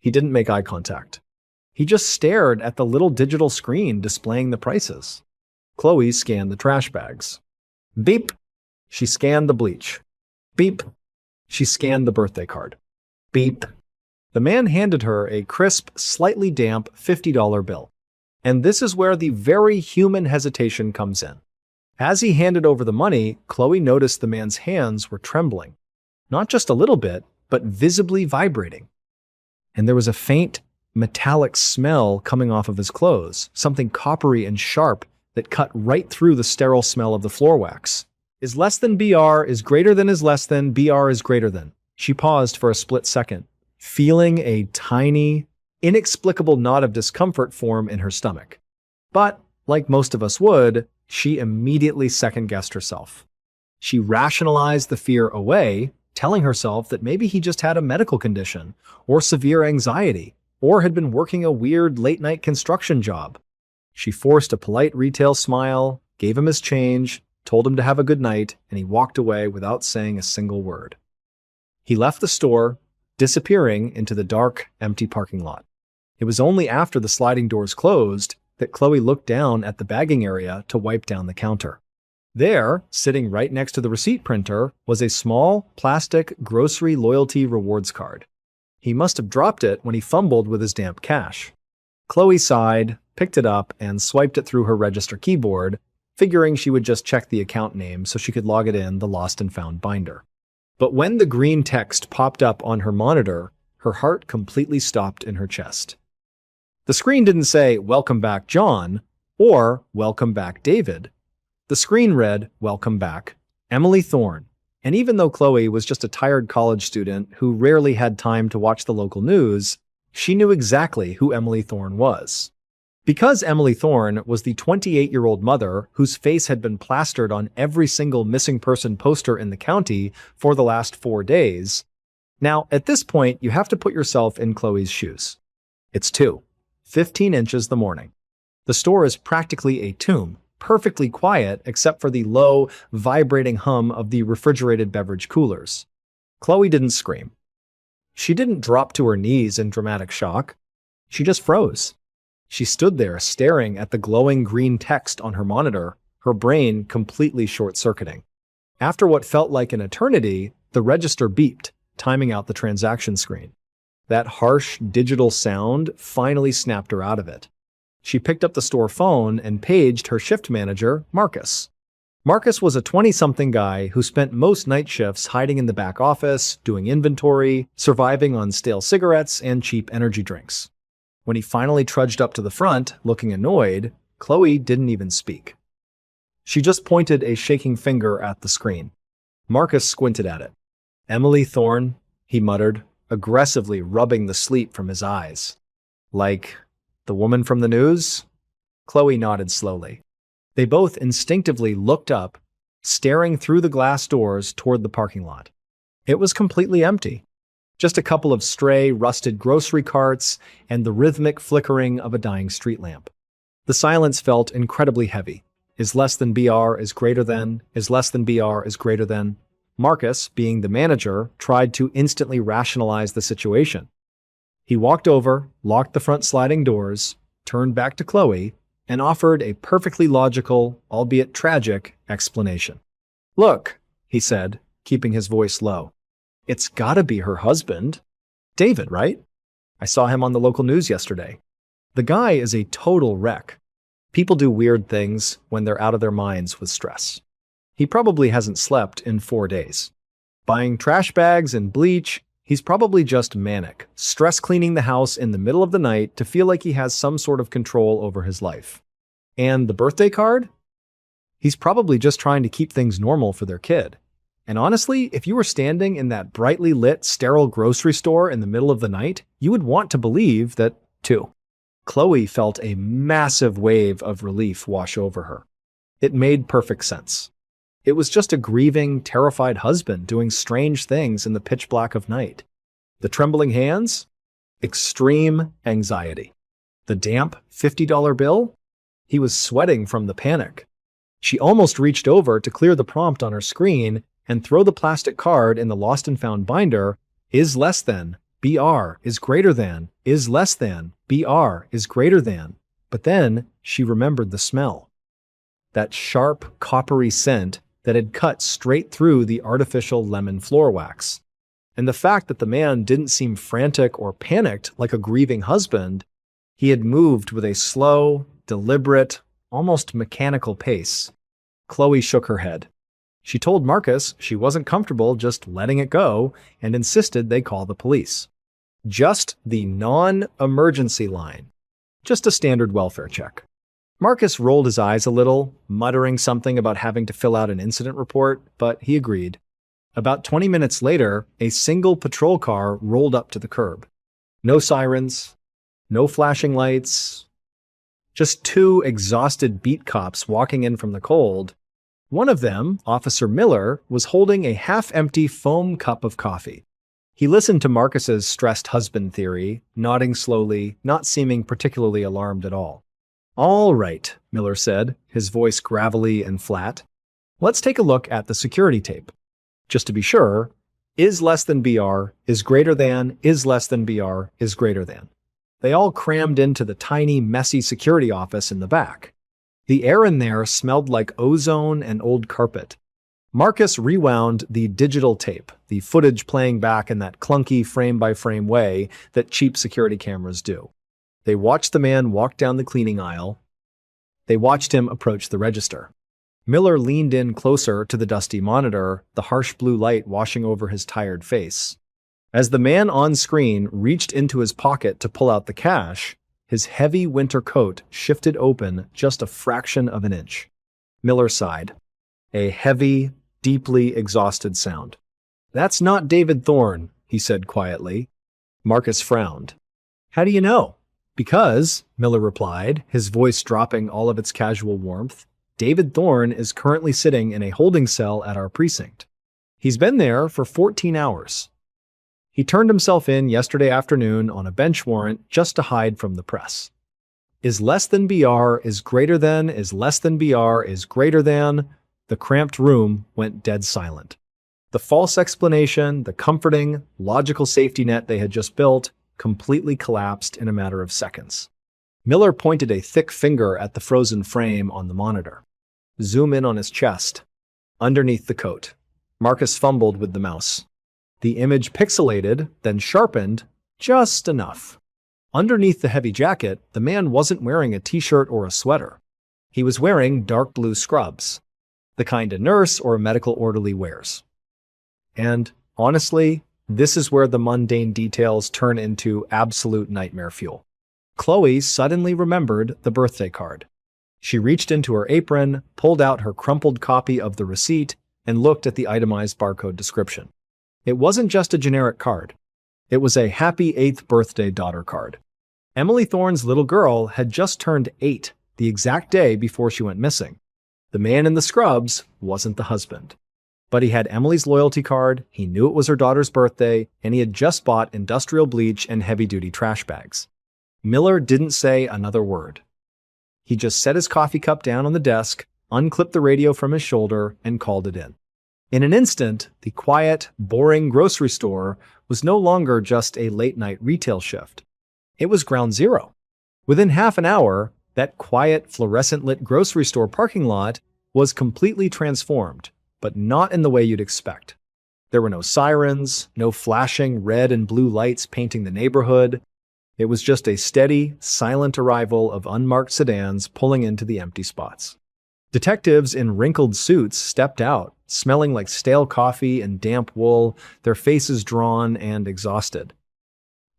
He didn't make eye contact. He just stared at the little digital screen displaying the prices. Chloe scanned the trash bags. Beep! She scanned the bleach. Beep! She scanned the birthday card. Beep! The man handed her a crisp, slightly damp $50 bill. And this is where the very human hesitation comes in. As he handed over the money, Chloe noticed the man's hands were trembling. Not just a little bit, but visibly vibrating. And there was a faint, metallic smell coming off of his clothes, something coppery and sharp that cut right through the sterile smell of the floor wax. Is less than BR, is greater than is less than, BR is greater than. She paused for a split second, feeling a tiny, inexplicable knot of discomfort form in her stomach. But, like most of us would, she immediately second-guessed herself. She rationalized the fear away, telling herself that maybe he just had a medical condition, or severe anxiety, or had been working a weird late-night construction job. She forced a polite retail smile, gave him his change, told him to have a good night, and he walked away without saying a single word. He left the store, disappearing into the dark, empty parking lot. It was only after the sliding doors closed that Chloe looked down at the bagging area to wipe down the counter. There, sitting right next to the receipt printer, was a small, plastic grocery loyalty rewards card. He must have dropped it when he fumbled with his damp cash. Chloe sighed, picked it up, and swiped it through her register keyboard, figuring she would just check the account name so she could log it in the lost and found binder. But when the green text popped up on her monitor, her heart completely stopped in her chest. The screen didn't say, "Welcome back, John," or "Welcome back, David." The screen read, "Welcome back, Emily Thorne." And even though Chloe was just a tired college student who rarely had time to watch the local news, she knew exactly who Emily Thorne was. Because Emily Thorne was the 28-year-old mother whose face had been plastered on every single missing person poster in the county for the last 4 days. Now, at this point, you have to put yourself in Chloe's shoes. It's 2:15 inches the morning. The store is practically a tomb, perfectly quiet except for the low, vibrating hum of the refrigerated beverage coolers. Chloe didn't scream. She didn't drop to her knees in dramatic shock. She just froze. She stood there staring at the glowing green text on her monitor, her brain completely short-circuiting. After what felt like an eternity, the register beeped, timing out the transaction screen. That harsh, digital sound finally snapped her out of it. She picked up the store phone and paged her shift manager, Marcus. Marcus was a 20-something guy who spent most night shifts hiding in the back office, doing inventory, surviving on stale cigarettes and cheap energy drinks. When he finally trudged up to the front, looking annoyed, Chloe didn't even speak. She just pointed a shaking finger at the screen. Marcus squinted at it. "Emily Thorne," he muttered, aggressively rubbing the sleep from his eyes. "Like the woman from the news?" Chloe nodded slowly. They both instinctively looked up, staring through the glass doors toward the parking lot. It was completely empty. Just a couple of stray, rusted grocery carts and the rhythmic flickering of a dying street lamp. The silence felt incredibly heavy. Is less than BR is greater than, is less than BR is greater than. Marcus, being the manager, tried to instantly rationalize the situation. He walked over, locked the front sliding doors, turned back to Chloe, and offered a perfectly logical, albeit tragic, explanation. "Look," he said, keeping his voice low. "It's gotta be her husband. David, right? I saw him on the local news yesterday. The guy is a total wreck. People do weird things when they're out of their minds with stress. He probably hasn't slept in 4 days. Buying trash bags and bleach, he's probably just manic, stress cleaning the house in the middle of the night to feel like he has some sort of control over his life. And the birthday card? He's probably just trying to keep things normal for their kid. And honestly, if you were standing in that brightly lit, sterile grocery store in the middle of the night, you would want to believe that, too." Chloe felt a massive wave of relief wash over her. It made perfect sense. It was just a grieving, terrified husband doing strange things in the pitch black of night. The trembling hands? Extreme anxiety. The damp $50 bill? He was sweating from the panic. She almost reached over to clear the prompt on her screen and throw the plastic card in the lost and found binder, is less than, BR is greater than, is less than, BR is greater than. But then she remembered the smell. That sharp, coppery scent that had cut straight through the artificial lemon floor wax. And the fact that the man didn't seem frantic or panicked like a grieving husband, he had moved with a slow, deliberate, almost mechanical pace. Chloe shook her head. She told Marcus she wasn't comfortable just letting it go and insisted they call the police. Just the non-emergency line. Just a standard welfare check. Marcus rolled his eyes a little, muttering something about having to fill out an incident report, but he agreed. About 20 minutes later, a single patrol car rolled up to the curb. No sirens, no flashing lights, just 2 exhausted beat cops walking in from the cold. One of them, Officer Miller, was holding a half-empty foam cup of coffee. He listened to Marcus's stressed husband theory, nodding slowly, not seeming particularly alarmed at all. "All right," Miller said, his voice gravelly and flat. "Let's take a look at the security tape. Just to be sure, is less than BR, is greater than, is less than BR, is greater than." They all crammed into the tiny, messy security office in the back. The air in there smelled like ozone and old carpet. Marcus rewound the digital tape, the footage playing back in that clunky frame-by-frame way that cheap security cameras do. They watched the man walk down the cleaning aisle. They watched him approach the register. Miller leaned in closer to the dusty monitor, the harsh blue light washing over his tired face. As the man on screen reached into his pocket to pull out the cash, his heavy winter coat shifted open just a fraction of an inch. Miller sighed. A heavy, deeply exhausted sound. "That's not David Thorne," he said quietly. Marcus frowned. "How do you know?" "Because," Miller replied, his voice dropping all of its casual warmth, "David Thorne is currently sitting in a holding cell at our precinct. He's been there for 14 hours. He turned himself in yesterday afternoon on a bench warrant just to hide from the press. Is less than BR is greater than is less than BR is greater than." The cramped room went dead silent. The false explanation, the comforting, logical safety net they had just built, completely collapsed in a matter of seconds. Miller pointed a thick finger at the frozen frame on the monitor. "Zoom in on his chest. Underneath the coat." Marcus fumbled with the mouse. The image pixelated, then sharpened, just enough. Underneath the heavy jacket, the man wasn't wearing a t-shirt or a sweater. He was wearing dark blue scrubs, the kind a nurse or a medical orderly wears. And, honestly, this is where the mundane details turn into absolute nightmare fuel. Chloe suddenly remembered the birthday card. She reached into her apron, pulled out her crumpled copy of the receipt, and looked at the itemized barcode description. It wasn't just a generic card. It was a happy 8th birthday daughter card. Emily Thorne's little girl had just turned 8, the exact day before she went missing. The man in the scrubs wasn't the husband. But he had Emily's loyalty card, he knew it was her daughter's birthday, and he had just bought industrial bleach and heavy-duty trash bags. Miller didn't say another word. He just set his coffee cup down on the desk, unclipped the radio from his shoulder, and called it in. In an instant, the quiet, boring grocery store was no longer just a late-night retail shift. It was ground zero. Within half an hour, that quiet, fluorescent-lit grocery store parking lot was completely transformed, but not in the way you'd expect. There were no sirens, no flashing red and blue lights painting the neighborhood. It was just a steady, silent arrival of unmarked sedans pulling into the empty spots. Detectives in wrinkled suits stepped out, smelling like stale coffee and damp wool, their faces drawn and exhausted.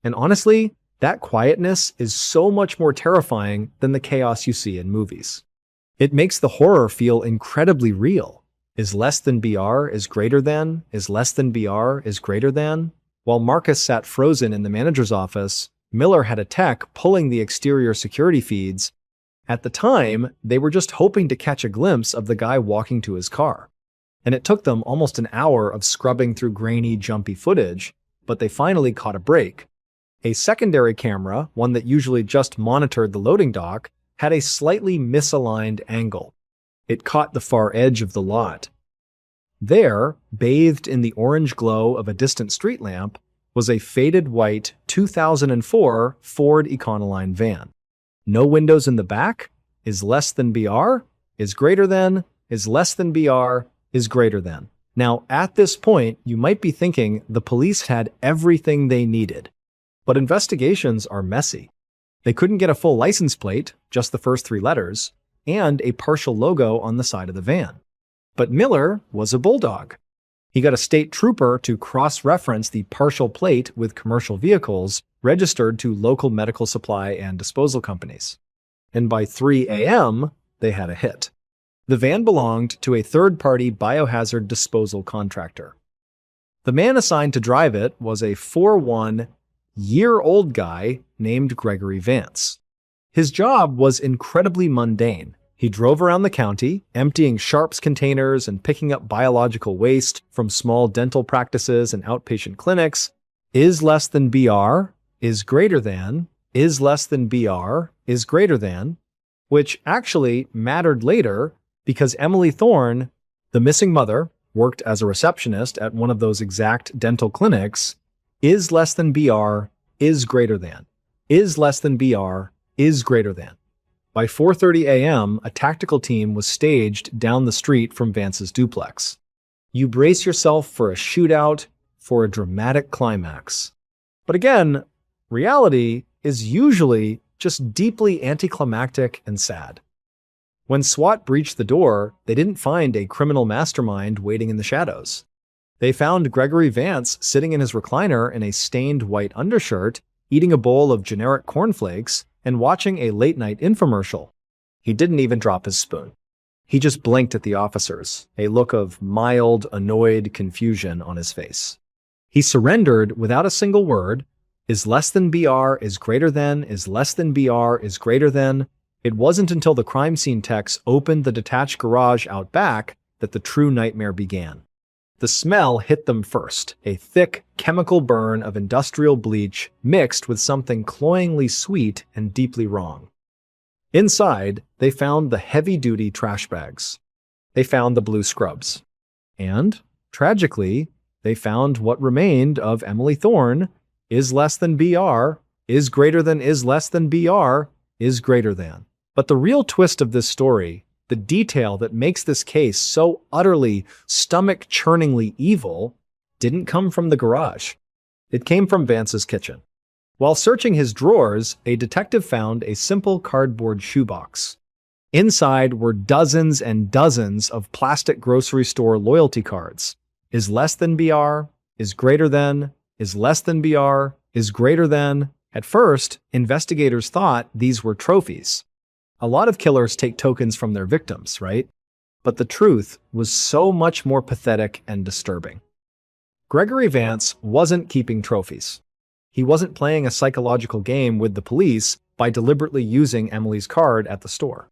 And honestly, that quietness is so much more terrifying than the chaos you see in movies. It makes the horror feel incredibly real. Is less than BR is greater than? Is less than BR is greater than? While Marcus sat frozen in the manager's office, Miller had a tech pulling the exterior security feeds. At the time, they were just hoping to catch a glimpse of the guy walking to his car. And it took them almost an hour of scrubbing through grainy, jumpy footage, but they finally caught a break. A secondary camera, one that usually just monitored the loading dock, had a slightly misaligned angle. It caught the far edge of the lot. There, bathed in the orange glow of a distant street lamp, was a faded white 2004 Ford Econoline van. No windows in the back? Is less than BR? Is greater than? Is less than BR? Is greater than. Now, at this point, you might be thinking the police had everything they needed. But investigations are messy. They couldn't get a full license plate, just the first three letters, and a partial logo on the side of the van. But Miller was a bulldog. He got a state trooper to cross-reference the partial plate with commercial vehicles registered to local medical supply and disposal companies. And by 3 a.m., they had a hit. The van belonged to a third-party biohazard disposal contractor. The man assigned to drive it was a 4-1-year-old guy named Gregory Vance. His job was incredibly mundane. He drove around the county, emptying sharps containers and picking up biological waste from small dental practices and outpatient clinics. Is less than BR is greater than. Is less than BR is greater than, which actually mattered later because Emily Thorne, the missing mother, worked as a receptionist at one of those exact dental clinics. Is less than BR is greater than. Is less than BR is greater than. By 4:30 a.m., a tactical team was staged down the street from Vance's duplex. You brace yourself for a shootout, for a dramatic climax. But again, reality is usually just deeply anticlimactic and sad. When SWAT breached the door, they didn't find a criminal mastermind waiting in the shadows. They found Gregory Vance sitting in his recliner in a stained white undershirt, eating a bowl of generic cornflakes, and watching a late-night infomercial. He didn't even drop his spoon. He just blinked at the officers, a look of mild, annoyed confusion on his face. He surrendered without a single word. Is less than BR is greater than. Is less than BR is greater than. It wasn't until the crime scene techs opened the detached garage out back that the true nightmare began. The smell hit them first, a thick, chemical burn of industrial bleach mixed with something cloyingly sweet and deeply wrong. Inside, they found the heavy-duty trash bags. They found the blue scrubs. And, tragically, they found what remained of Emily Thorne. Is less than BR is greater than. Is less than BR is greater than. But the real twist of this story, the detail that makes this case so utterly, stomach-churningly evil, didn't come from the garage. It came from Vance's kitchen. While searching his drawers, a detective found a simple cardboard shoebox. Inside were dozens and dozens of plastic grocery store loyalty cards. Is less than BR is greater than. Is less than BR is greater than. At first, investigators thought these were trophies. A lot of killers take tokens from their victims, right? But the truth was so much more pathetic and disturbing. Gregory Vance wasn't keeping trophies. He wasn't playing a psychological game with the police by deliberately using Emily's card at the store.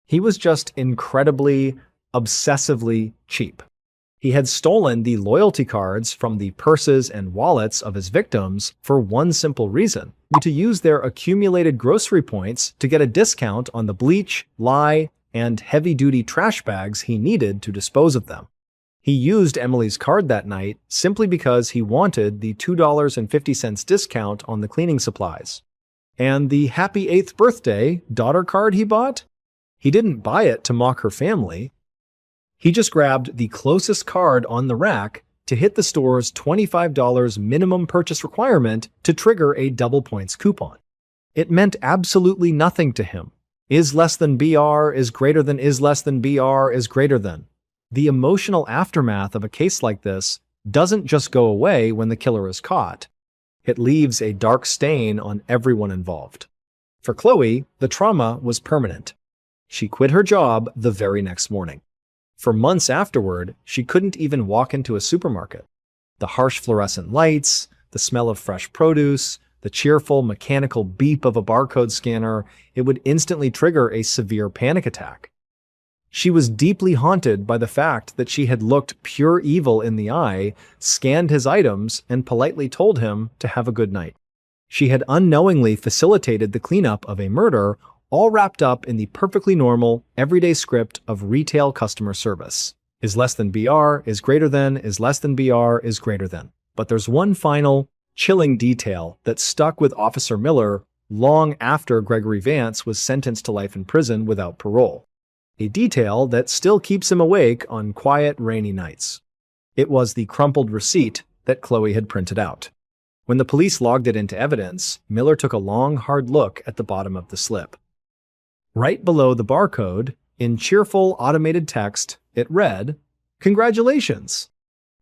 He was just incredibly, obsessively cheap. He had stolen the loyalty cards from the purses and wallets of his victims for one simple reason: to use their accumulated grocery points to get a discount on the bleach, lye, and heavy-duty trash bags he needed to dispose of them. He used Emily's card that night simply because he wanted the $2.50 discount on the cleaning supplies. And the happy 8th birthday daughter card he bought? He didn't buy it to mock her family. He just grabbed the closest card on the rack to hit the store's $25 minimum purchase requirement to trigger a double points coupon. It meant absolutely nothing to him. Is less than BR is greater than is less than BR is greater than. The emotional aftermath of a case like this doesn't just go away when the killer is caught. It leaves a dark stain on everyone involved. For Chloe, the trauma was permanent. She quit her job the very next morning. For months afterward, she couldn't even walk into a supermarket. The harsh fluorescent lights, the smell of fresh produce, the cheerful mechanical beep of a barcode scanner, it would instantly trigger a severe panic attack. She was deeply haunted by the fact that she had looked pure evil in the eye, scanned his items, and politely told him to have a good night. She had unknowingly facilitated the cleanup of a murder, all wrapped up in the perfectly normal, everyday script of retail customer service. Is less than BR, is greater than, is less than BR, is greater than. But there's one final, chilling detail that stuck with Officer Miller long after Gregory Vance was sentenced to life in prison without parole. A detail that still keeps him awake on quiet, rainy nights. It was the crumpled receipt that Chloe had printed out. When the police logged it into evidence, Miller took a long, hard look at the bottom of the slip. Right below the barcode, in cheerful, automated text, it read, "Congratulations!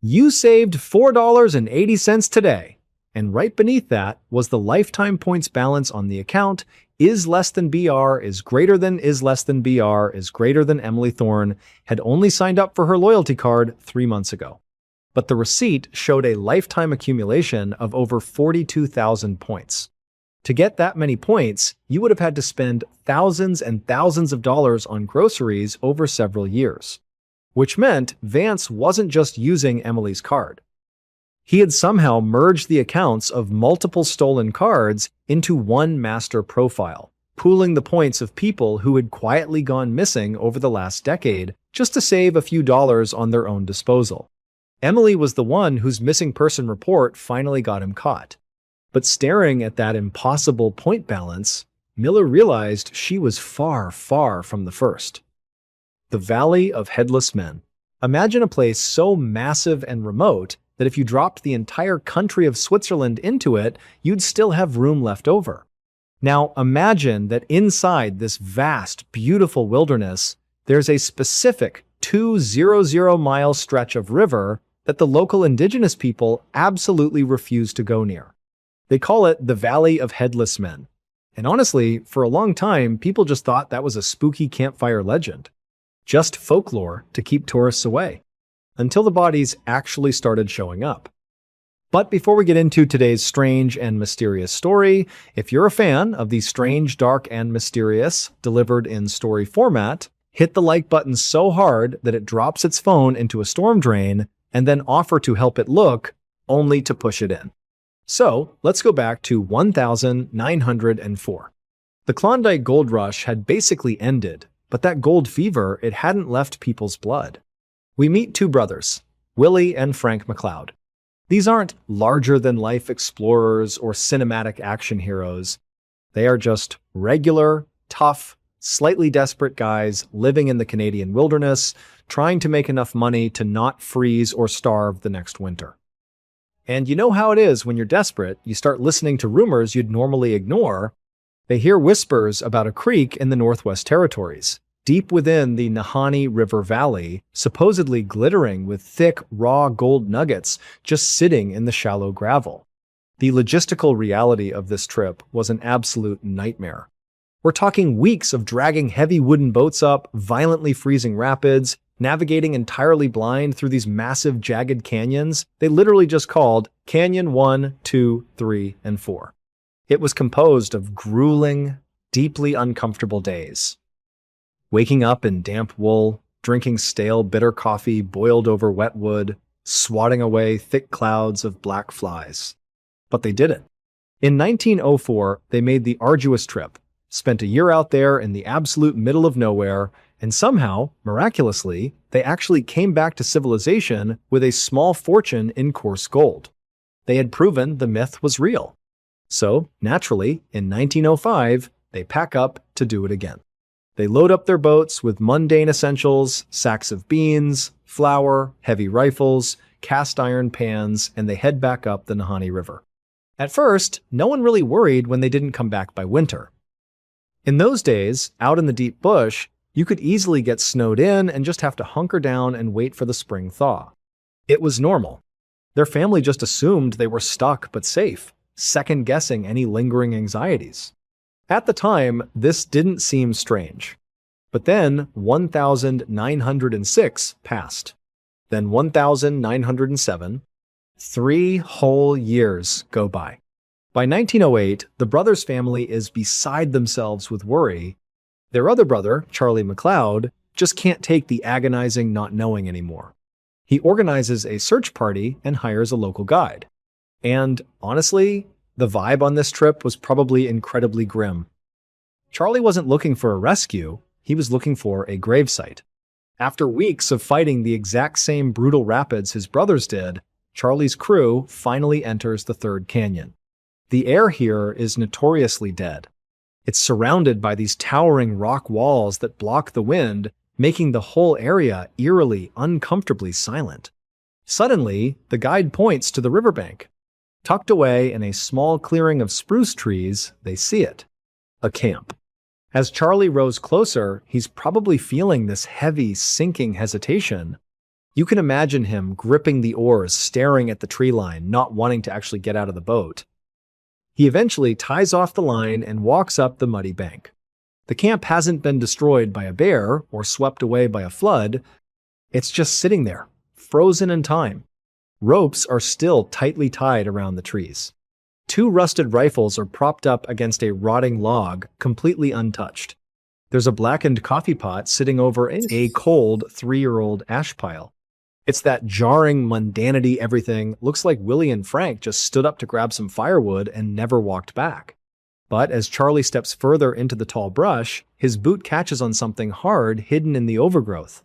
You saved $4.80 today." And right beneath that was the lifetime points balance on the account. Is less than BR is greater than is less than BR is greater than Emily Thorne had only signed up for her loyalty card 3 months ago. But the receipt showed a lifetime accumulation of over 42,000 points. To get that many points, you would have had to spend thousands and thousands of dollars on groceries over several years. Which meant Vance wasn't just using Emily's card. He had somehow merged the accounts of multiple stolen cards into one master profile, pooling the points of people who had quietly gone missing over the last decade just to save a few dollars on their own disposal. Emily was the one whose missing person report finally got him caught. But staring at that impossible point balance, Miller realized she was far, far from the first. The Valley of Headless Men. Imagine a place so massive and remote that if you dropped the entire country of Switzerland into it, you'd still have room left over. Now imagine that inside this vast, beautiful wilderness, there's a specific 200-mile stretch of river that the local indigenous people absolutely refuse to go near. They call it the Valley of Headless Men. And honestly, for a long time, people just thought that was a spooky campfire legend. Just folklore to keep tourists away. Until the bodies actually started showing up. But before we get into today's strange and mysterious story, if you're a fan of the strange, dark, and mysterious delivered in story format, hit the like button so hard that it drops its phone into a storm drain, and then offer to help it look, only to push it in. So, let's go back to 1904. The Klondike Gold Rush had basically ended, but that gold fever, it hadn't left people's blood. We meet two brothers, Willie and Frank McLeod. These aren't larger-than-life explorers or cinematic action heroes. They are just regular, tough, slightly desperate guys living in the Canadian wilderness, trying to make enough money to not freeze or starve the next winter. And you know how it is when you're desperate, you start listening to rumors you'd normally ignore. They hear whispers about a creek in the Northwest Territories, deep within the Nahanni River Valley, supposedly glittering with thick, raw gold nuggets just sitting in the shallow gravel. The logistical reality of this trip was an absolute nightmare. We're talking weeks of dragging heavy wooden boats up, violently freezing rapids, navigating entirely blind through these massive jagged canyons they literally just called Canyon 1, 2, 3, and 4. It was composed of grueling, deeply uncomfortable days. Waking up in damp wool, drinking stale bitter coffee boiled over wet wood, swatting away thick clouds of black flies. But they did it. In 1904, they made the arduous trip, spent a year out there in the absolute middle of nowhere, And somehow, miraculously, they actually came back to civilization with a small fortune in coarse gold. They had proven the myth was real. So, naturally, in 1905, they pack up to do it again. They load up their boats with mundane essentials, sacks of beans, flour, heavy rifles, cast iron pans, and they head back up the Nahanni River. At first, no one really worried when they didn't come back by winter. In those days, out in the deep bush, you could easily get snowed in and just have to hunker down and wait for the spring thaw. It was normal. Their family just assumed they were stuck but safe, second-guessing any lingering anxieties. At the time, this didn't seem strange. But then 1906 passed. Then 1907. 3 whole years go by. By 1908, the brothers' family is beside themselves with worry. Their other brother, Charlie McLeod, just can't take the agonizing not knowing anymore. He organizes a search party and hires a local guide. And honestly, the vibe on this trip was probably incredibly grim. Charlie wasn't looking for a rescue, he was looking for a gravesite. After weeks of fighting the exact same brutal rapids his brothers did, Charlie's crew finally enters the third canyon. The air here is notoriously dead. It's surrounded by these towering rock walls that block the wind, making the whole area eerily, uncomfortably silent. Suddenly, the guide points to the riverbank. Tucked away in a small clearing of spruce trees, they see it. A camp. As Charlie rows closer, he's probably feeling this heavy, sinking hesitation. You can imagine him gripping the oars, staring at the tree line, not wanting to actually get out of the boat. He eventually ties off the line and walks up the muddy bank. The camp hasn't been destroyed by a bear or swept away by a flood. It's just sitting there, frozen in time. Ropes are still tightly tied around the trees. 2 rusted rifles are propped up against a rotting log, completely untouched. There's a blackened coffee pot sitting over a cold 3-year-old ash pile. It's that jarring mundanity everything looks like Willie and Frank just stood up to grab some firewood and never walked back. But as Charlie steps further into the tall brush, his boot catches on something hard hidden in the overgrowth.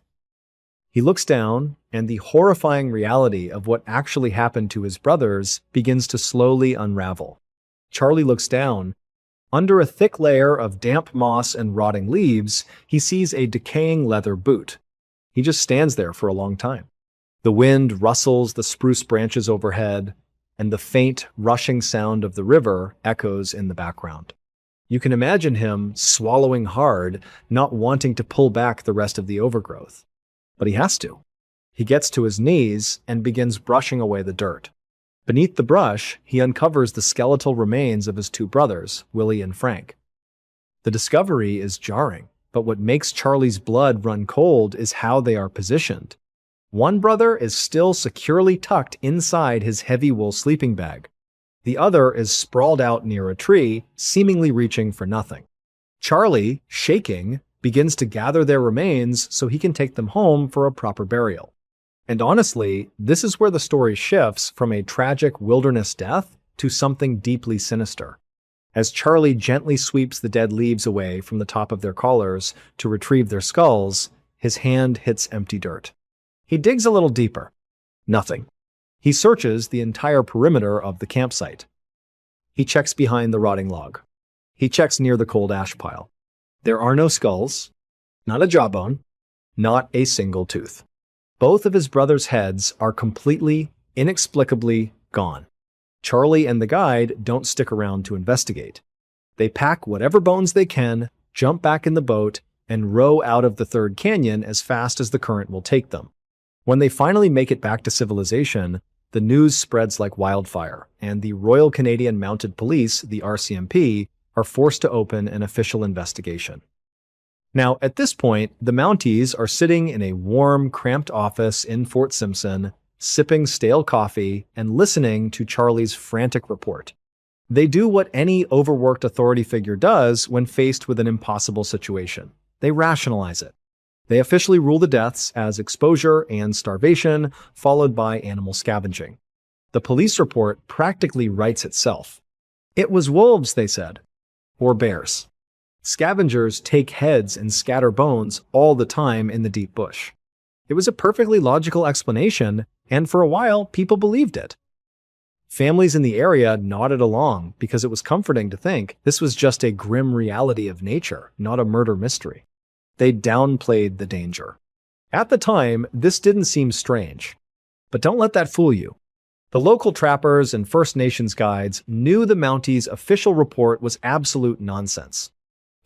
He looks down, and the horrifying reality of what actually happened to his brothers begins to slowly unravel. Charlie looks down. Under a thick layer of damp moss and rotting leaves, he sees a decaying leather boot. He just stands there for a long time. The wind rustles the spruce branches overhead, and the faint, rushing sound of the river echoes in the background. You can imagine him swallowing hard, not wanting to pull back the rest of the overgrowth. But he has to. He gets to his knees and begins brushing away the dirt. Beneath the brush, he uncovers the skeletal remains of his 2 brothers, Willie and Frank. The discovery is jarring, but what makes Charlie's blood run cold is how they are positioned. One brother is still securely tucked inside his heavy wool sleeping bag. The other is sprawled out near a tree, seemingly reaching for nothing. Charlie, shaking, begins to gather their remains so he can take them home for a proper burial. And honestly, this is where the story shifts from a tragic wilderness death to something deeply sinister. As Charlie gently sweeps the dead leaves away from the top of their collars to retrieve their skulls, his hand hits empty dirt. He digs a little deeper. Nothing. He searches the entire perimeter of the campsite. He checks behind the rotting log. He checks near the cold ash pile. There are no skulls, not a jawbone, not a single tooth. Both of his brothers' heads are completely, inexplicably gone. Charlie and the guide don't stick around to investigate. They pack whatever bones they can, jump back in the boat, and row out of the third canyon as fast as the current will take them. When they finally make it back to civilization, the news spreads like wildfire, and the Royal Canadian Mounted Police, the RCMP, are forced to open an official investigation. Now, at this point, the Mounties are sitting in a warm, cramped office in Fort Simpson, sipping stale coffee and listening to Charlie's frantic report. They do what any overworked authority figure does when faced with an impossible situation. They rationalize it. They officially rule the deaths as exposure and starvation, followed by animal scavenging. The police report practically writes itself. It was wolves, they said. Or bears. Scavengers take heads and scatter bones all the time in the deep bush. It was a perfectly logical explanation, and for a while, people believed it. Families in the area nodded along because it was comforting to think this was just a grim reality of nature, not a murder mystery. They downplayed the danger. At the time, this didn't seem strange. But don't let that fool you. The local trappers and First Nations guides knew the Mounties' official report was absolute nonsense.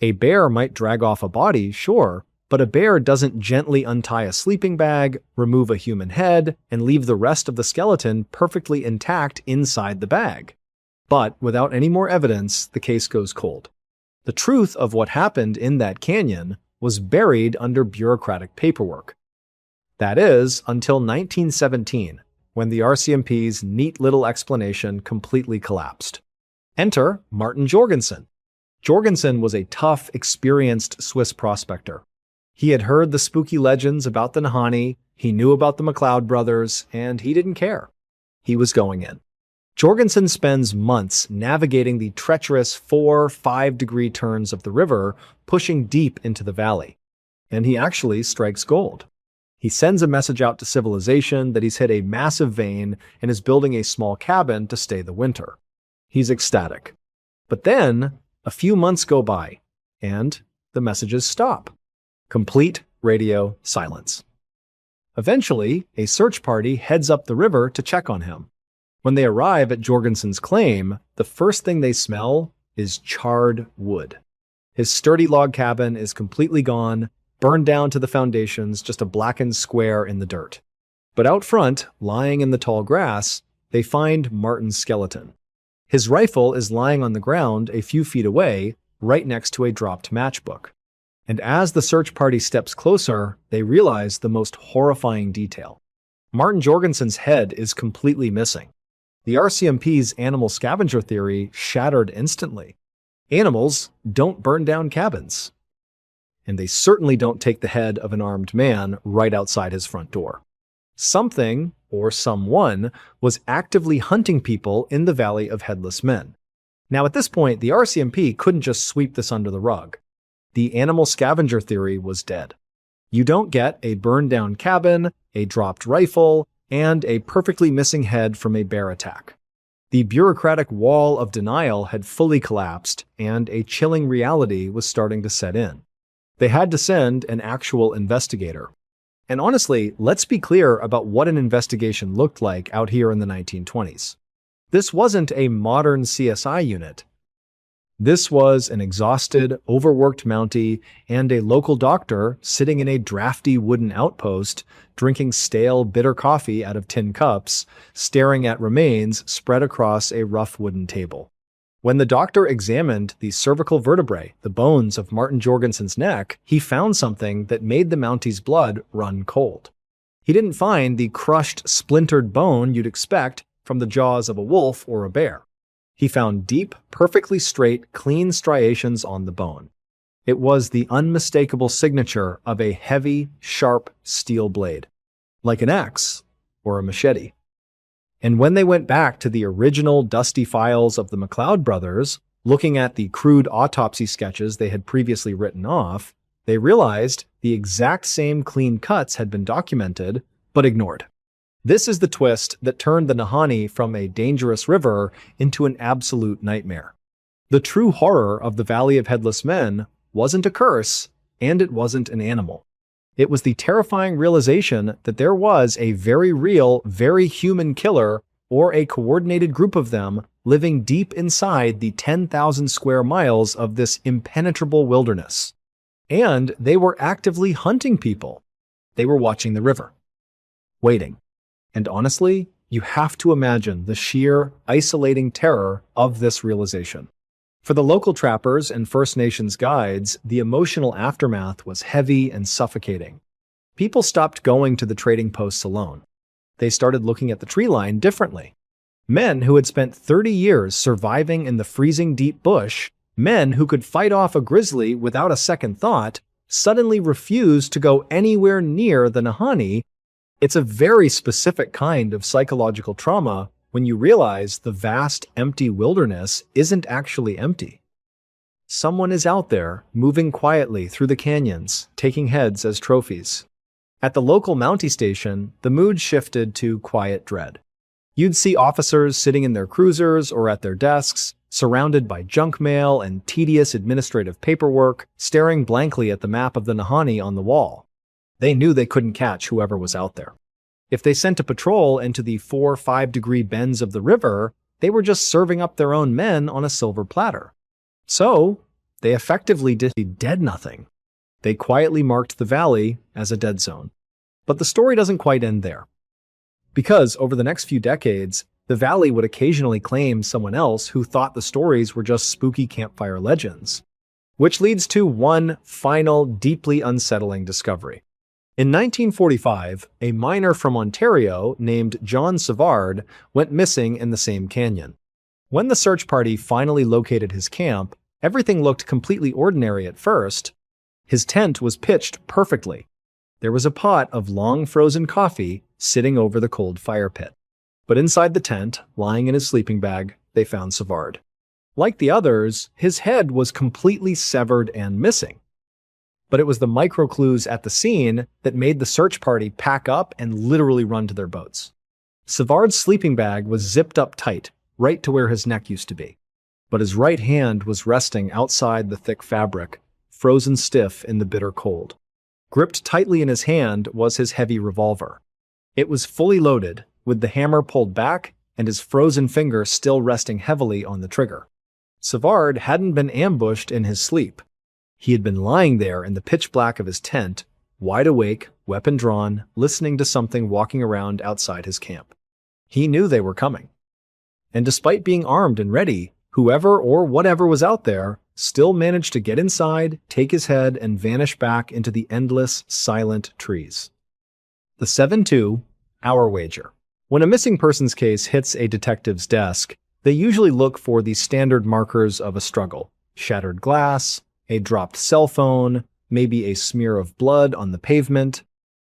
A bear might drag off a body, sure, but a bear doesn't gently untie a sleeping bag, remove a human head, and leave the rest of the skeleton perfectly intact inside the bag. But without any more evidence, the case goes cold. The truth of what happened in that canyon was buried under bureaucratic paperwork. That is, until 1917, when the RCMP's neat little explanation completely collapsed. Enter Martin Jorgensen. Jorgensen was a tough, experienced Swiss prospector. He had heard the spooky legends about the Nahanni, he knew about the MacLeod brothers, and he didn't care. He was going in. Jorgensen spends months navigating the treacherous 4-5-degree turns of the river, pushing deep into the valley. And he actually strikes gold. He sends a message out to civilization that he's hit a massive vein and is building a small cabin to stay the winter. He's ecstatic. But then, a few months go by, and the messages stop. Complete radio silence. Eventually, a search party heads up the river to check on him. When they arrive at Jorgensen's claim, the first thing they smell is charred wood. His sturdy log cabin is completely gone, burned down to the foundations, just a blackened square in the dirt. But out front, lying in the tall grass, they find Martin's skeleton. His rifle is lying on the ground a few feet away, right next to a dropped matchbook. And as the search party steps closer, they realize the most horrifying detail. Martin Jorgensen's head is completely missing. The RCMP's animal scavenger theory shattered instantly. Animals don't burn down cabins. And they certainly don't take the head of an armed man right outside his front door. Something, or someone, was actively hunting people in the Valley of Headless Men. Now at this point, the RCMP couldn't just sweep this under the rug. The animal scavenger theory was dead. You don't get a burned-down cabin, a dropped rifle, and a perfectly missing head from a bear attack. The bureaucratic wall of denial had fully collapsed, and a chilling reality was starting to set in. They had to send an actual investigator. And honestly, let's be clear about what an investigation looked like out here in the 1920s. This wasn't a modern CSI unit. This was an exhausted, overworked Mountie and a local doctor sitting in a drafty wooden outpost, drinking stale, bitter coffee out of tin cups, staring at remains spread across a rough wooden table. When the doctor examined the cervical vertebrae, the bones of Martin Jorgensen's neck, he found something that made the Mountie's blood run cold. He didn't find the crushed, splintered bone you'd expect from the jaws of a wolf or a bear. He found deep, perfectly straight, clean striations on the bone. It was the unmistakable signature of a heavy, sharp steel blade, like an axe or a machete. And when they went back to the original dusty files of the MacLeod brothers, looking at the crude autopsy sketches they had previously written off, they realized the exact same clean cuts had been documented, but ignored. This is the twist that turned the Nahanni from a dangerous river into an absolute nightmare. The true horror of the Valley of Headless Men wasn't a curse, and it wasn't an animal. It was the terrifying realization that there was a very real, very human killer, or a coordinated group of them, living deep inside the 10,000 square miles of this impenetrable wilderness. And they were actively hunting people. They were watching the river. Waiting. And honestly, you have to imagine the sheer, isolating terror of this realization. For the local trappers and First Nations guides, the emotional aftermath was heavy and suffocating. People stopped going to the trading posts alone. They started looking at the tree line differently. Men who had spent 30 years surviving in the freezing deep bush, men who could fight off a grizzly without a second thought, suddenly refused to go anywhere near the Nahanni. It's a very specific kind of psychological trauma when you realize the vast, empty wilderness isn't actually empty. someone is out there, moving quietly through the canyons, taking heads as trophies. At the local Mountie station, the mood shifted to quiet dread. You'd see officers sitting in their cruisers or at their desks, surrounded by junk mail and tedious administrative paperwork, staring blankly at the map of the Nahanni on the wall. They knew they couldn't catch whoever was out there. If they sent a patrol into the 4-5 degree bends of the river, they were just serving up their own men on a silver platter. So, they effectively did nothing. They quietly marked the valley as a dead zone. But the story doesn't quite end there. Because over the next few decades, the valley would occasionally claim someone else who thought the stories were just spooky campfire legends. Which leads to one final, deeply unsettling discovery. In 1945, a miner from Ontario named John Savard went missing in the same canyon. When the search party finally located his camp, everything looked completely ordinary at first. His tent was pitched perfectly. There was a pot of long frozen coffee sitting over the cold fire pit. But inside the tent, lying in his sleeping bag, they found Savard. Like the others, his head was completely severed and missing. But it was the micro-clues at the scene that made the search party pack up and literally run to their boats. Savard's sleeping bag was zipped up tight, right to where his neck used to be. But his right hand was resting outside the thick fabric, frozen stiff in the bitter cold. Gripped tightly in his hand was his heavy revolver. It was fully loaded, with the hammer pulled back and his frozen finger still resting heavily on the trigger. Savard hadn't been ambushed in his sleep. He had been lying there in the pitch black of his tent, wide awake, weapon drawn, listening to something walking around outside his camp. He knew they were coming. And despite being armed and ready, whoever or whatever was out there still managed to get inside, take his head, and vanish back into the endless, silent trees. The 7-2-hour wager. When a missing persons case hits a detective's desk, they usually look for the standard markers of a struggle: shattered glass, a dropped cell phone, maybe a smear of blood on the pavement.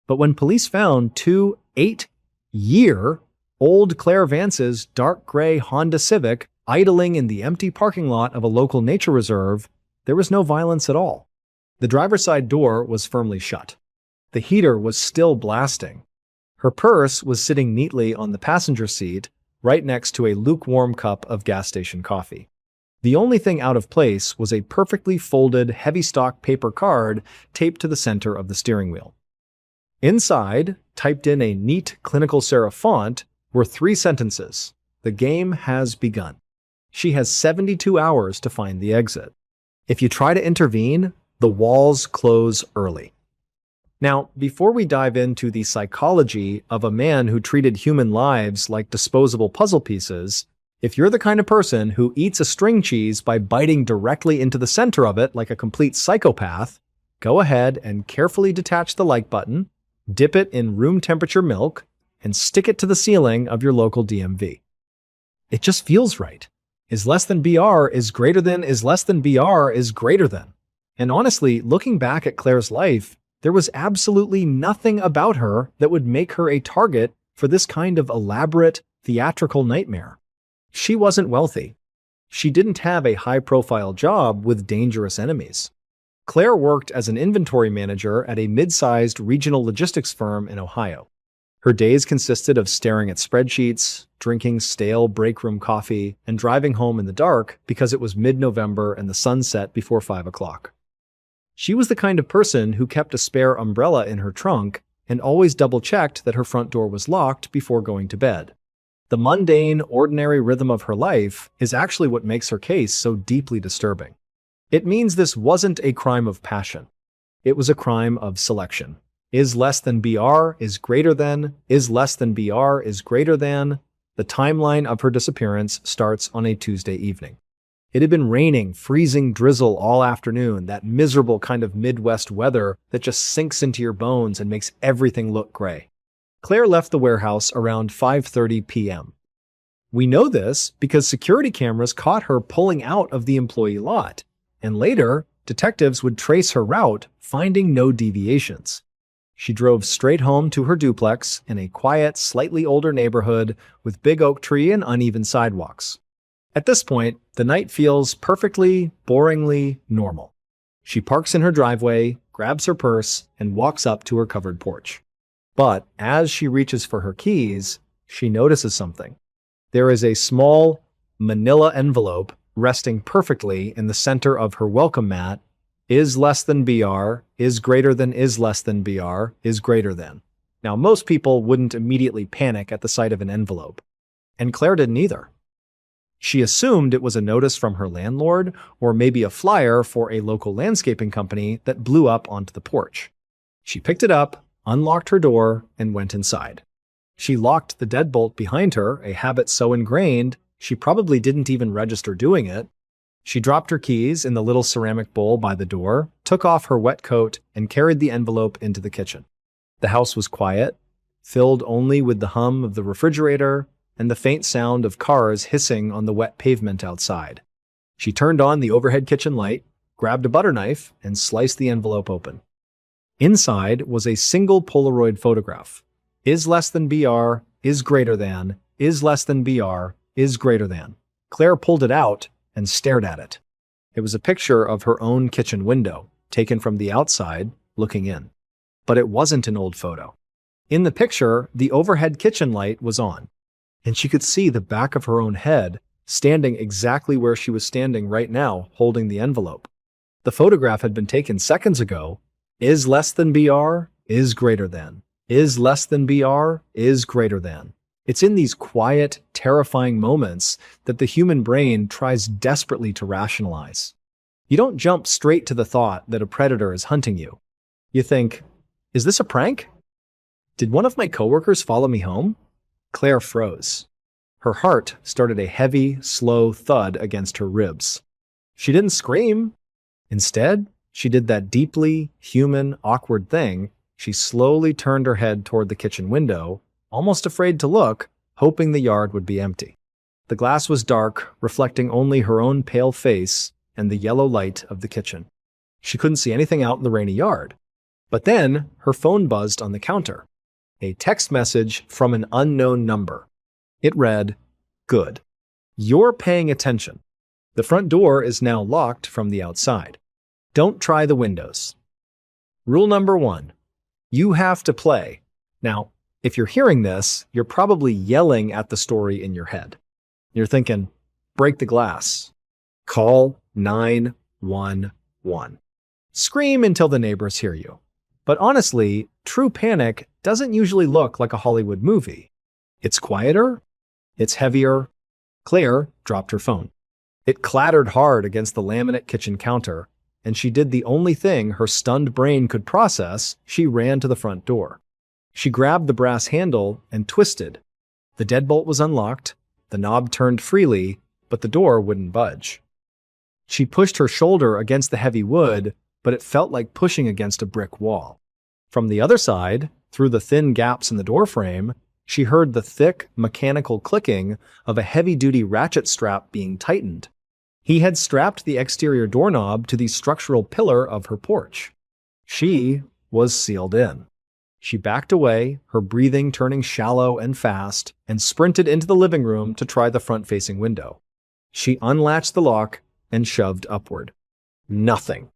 But when police found two 8-year-old Claire Vance's dark gray Honda Civic idling in the empty parking lot of a local nature reserve, there was no violence at all. The driver's side door was firmly shut. The heater was still blasting. Her purse was sitting neatly on the passenger seat, right next to a lukewarm cup of gas station coffee. The only thing out of place was a perfectly folded, heavy-stock paper card taped to the center of the steering wheel. Inside, typed in a neat clinical serif font, were 3 sentences. The game has begun. She has 72 hours to find the exit. If you try to intervene, the walls close early. Now, before we dive into the psychology of a man who treated human lives like disposable puzzle pieces, if you're the kind of person who eats a string cheese by biting directly into the center of it like a complete psychopath, go ahead and carefully detach the like button, dip it in room temperature milk, and stick it to the ceiling of your local DMV. It just feels right. Is less than BR is greater than is less than BR is greater than. And honestly, looking back at Claire's life, there was absolutely nothing about her that would make her a target for this kind of elaborate, theatrical nightmare. She wasn't wealthy. She didn't have a high-profile job with dangerous enemies. Claire worked as an inventory manager at a mid-sized regional logistics firm in Ohio. Her days consisted of staring at spreadsheets, drinking stale break room coffee, and driving home in the dark because it was mid-November and the sun set before 5 o'clock. She was the kind of person who kept a spare umbrella in her trunk and always double-checked that her front door was locked before going to bed. The mundane, ordinary rhythm of her life is actually what makes her case so deeply disturbing. It means this wasn't a crime of passion. It was a crime of selection. Is less than BR is greater than, is less than BR is greater than. The timeline of her disappearance starts on a Tuesday evening. It had been raining, freezing drizzle all afternoon, that miserable kind of Midwest weather that just sinks into your bones and makes everything look gray. Claire left the warehouse around 5:30 p.m. We know this because security cameras caught her pulling out of the employee lot, and later, detectives would trace her route, finding no deviations. She drove straight home to her duplex in a quiet, slightly older neighborhood with big oak tree and uneven sidewalks. At this point, the night feels perfectly, boringly normal. She parks in her driveway, grabs her purse, and walks up to her covered porch. But as she reaches for her keys, she notices something. There is a small, manila envelope resting perfectly in the center of her welcome mat. Is less than BR, is greater than is less than BR, is greater than. Now, most people wouldn't immediately panic at the sight of an envelope. And Claire didn't either. She assumed it was a notice from her landlord or maybe a flyer for a local landscaping company that blew up onto the porch. She picked it up, unlocked her door, and went inside. She locked the deadbolt behind her, a habit so ingrained she probably didn't even register doing it. She dropped her keys in the little ceramic bowl by the door, took off her wet coat, and carried the envelope into the kitchen. The house was quiet, filled only with the hum of the refrigerator and the faint sound of cars hissing on the wet pavement outside. She turned on the overhead kitchen light, grabbed a butter knife, and sliced the envelope open. Inside was a single Polaroid photograph. Is less than BR, is greater than, is less than BR, is greater than. Claire pulled it out and stared at it. It was a picture of her own kitchen window, taken from the outside, looking in. But it wasn't an old photo. In the picture, the overhead kitchen light was on, and she could see the back of her own head standing exactly where she was standing right now, holding the envelope. The photograph had been taken seconds ago. Is less than BR, is greater than. Is less than BR, is greater than. It's in these quiet, terrifying moments that the human brain tries desperately to rationalize. You don't jump straight to the thought that a predator is hunting you. You think, is this a prank? Did one of my coworkers follow me home? Claire froze. Her heart started a heavy, slow thud against her ribs. She didn't scream. Instead, she did that deeply human, awkward thing. She slowly turned her head toward the kitchen window, almost afraid to look, hoping the yard would be empty. The glass was dark, reflecting only her own pale face and the yellow light of the kitchen. She couldn't see anything out in the rainy yard. But then her phone buzzed on the counter. A text message from an unknown number. It read, "Good. You're paying attention. The front door is now locked from the outside. Don't try the windows. Rule number 1. You have to play." Now, if you're hearing this, you're probably yelling at the story in your head. You're thinking, break the glass. Call 911. Scream until the neighbors hear you. But honestly, true panic doesn't usually look like a Hollywood movie. It's quieter. It's heavier. Claire dropped her phone. It clattered hard against the laminate kitchen counter, and she did the only thing her stunned brain could process. She ran to the front door. She grabbed the brass handle and twisted. The deadbolt was unlocked, the knob turned freely, but the door wouldn't budge. She pushed her shoulder against the heavy wood, but it felt like pushing against a brick wall. From the other side, through the thin gaps in the doorframe, she heard the thick, mechanical clicking of a heavy-duty ratchet strap being tightened. He had strapped the exterior doorknob to the structural pillar of her porch. She was sealed in. She backed away, her breathing turning shallow and fast, and sprinted into the living room to try the front-facing window. She unlatched the lock and shoved upward. Nothing.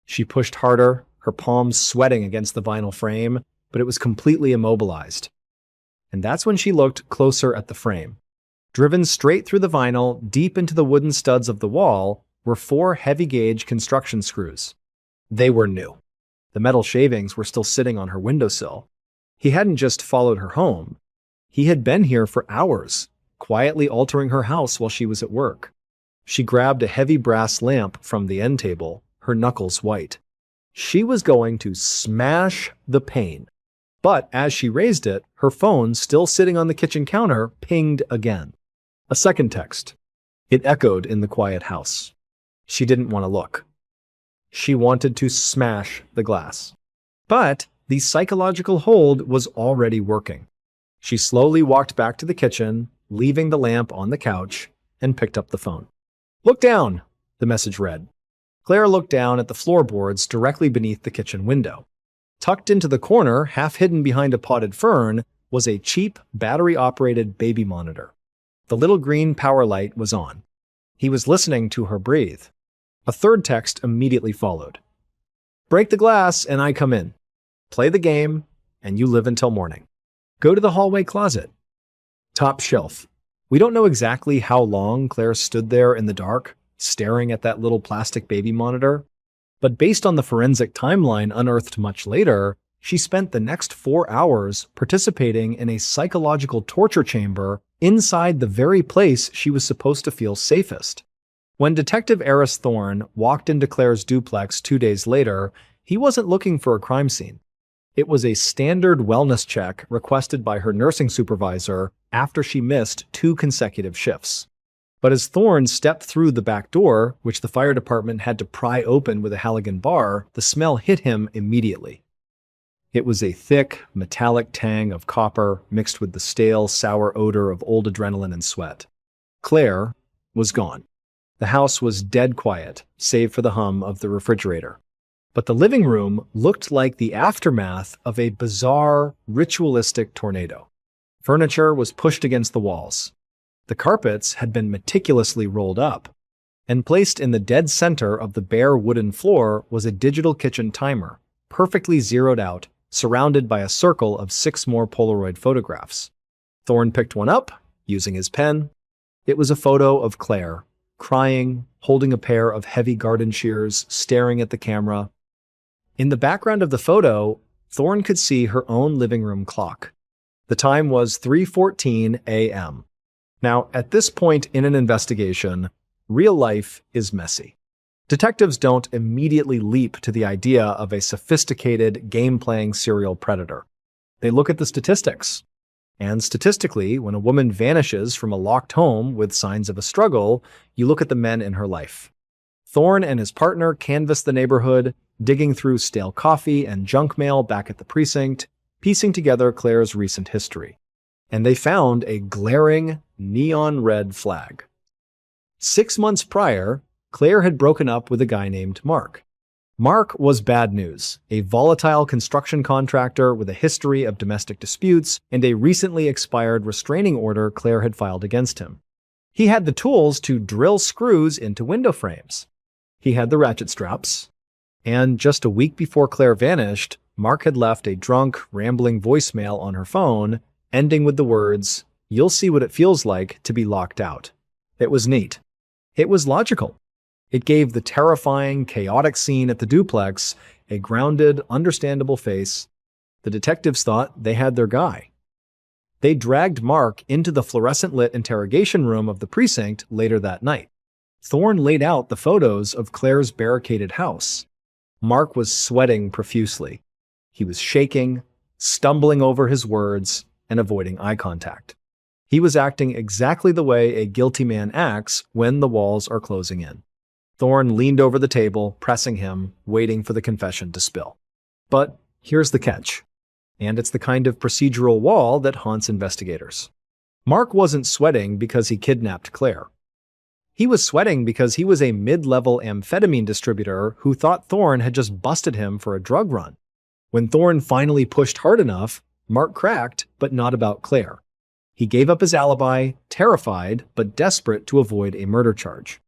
She pushed harder, her palms sweating against the vinyl frame, but it was completely immobilized. And that's when she looked closer at the frame. Driven straight through the vinyl, deep into the wooden studs of the wall, were 4 heavy-gauge construction screws. They were new. The metal shavings were still sitting on her windowsill. He hadn't just followed her home. He had been here for hours, quietly altering her house while she was at work. She grabbed a heavy brass lamp from the end table, her knuckles white. She was going to smash the pane. But as she raised it, her phone, still sitting on the kitchen counter, pinged again. A second text. It echoed in the quiet house. She didn't want to look. She wanted to smash the glass. But the psychological hold was already working. She slowly walked back to the kitchen, leaving the lamp on the couch, and picked up the phone. "Look down," the message read. Claire looked down at the floorboards directly beneath the kitchen window. Tucked into the corner, half hidden behind a potted fern, was a cheap, battery-operated baby monitor. The little green power light was on. He was listening to her breathe. A third text immediately followed. Break the glass and I come in. Play the game and you live until morning. Go to the hallway closet. Top shelf. We don't know exactly how long Claire stood there in the dark, staring at that little plastic baby monitor, but based on the forensic timeline unearthed much later, she spent the next 4 hours participating in a psychological torture chamber inside the very place she was supposed to feel safest. When Detective Eris Thorne walked into Claire's duplex 2 days later, he wasn't looking for a crime scene. It was a standard wellness check requested by her nursing supervisor after she missed 2 consecutive shifts. But as Thorne stepped through the back door, which the fire department had to pry open with a Halligan bar, the smell hit him immediately. It was a thick, metallic tang of copper mixed with the stale, sour odor of old adrenaline and sweat. Claire was gone. The house was dead quiet, save for the hum of the refrigerator. But the living room looked like the aftermath of a bizarre, ritualistic tornado. Furniture was pushed against the walls. The carpets had been meticulously rolled up, and placed in the dead center of the bare wooden floor was a digital kitchen timer, perfectly zeroed out, surrounded by a circle of 6 more Polaroid photographs. Thorne picked one up, using his pen. It was a photo of Claire, crying, holding a pair of heavy garden shears, staring at the camera. In the background of the photo, Thorne could see her own living room clock. The time was 3:14 a.m. Now, at this point in an investigation, real life is messy. Detectives don't immediately leap to the idea of a sophisticated, game-playing serial predator. They look at the statistics. And statistically, when a woman vanishes from a locked home with signs of a struggle, you look at the men in her life. Thorne and his partner canvassed the neighborhood, digging through stale coffee and junk mail back at the precinct, piecing together Claire's recent history. And they found a glaring, neon red flag. 6 months prior, Claire had broken up with a guy named Mark. Mark was bad news, a volatile construction contractor with a history of domestic disputes and a recently expired restraining order Claire had filed against him. He had the tools to drill screws into window frames. He had the ratchet straps. And just a week before Claire vanished, Mark had left a drunk, rambling voicemail on her phone, ending with the words, "You'll see what it feels like to be locked out." It was neat. It was logical. It gave the terrifying, chaotic scene at the duplex a grounded, understandable face. The detectives thought they had their guy. They dragged Mark into the fluorescent-lit interrogation room of the precinct later that night. Thorne laid out the photos of Claire's barricaded house. Mark was sweating profusely. He was shaking, stumbling over his words, and avoiding eye contact. He was acting exactly the way a guilty man acts when the walls are closing in. Thorne leaned over the table, pressing him, waiting for the confession to spill. But here's the catch. And it's the kind of procedural wall that haunts investigators. Mark wasn't sweating because he kidnapped Claire. He was sweating because he was a mid-level amphetamine distributor who thought Thorne had just busted him for a drug run. When Thorne finally pushed hard enough, Mark cracked, but not about Claire. He gave up his alibi, terrified but desperate to avoid a murder charge.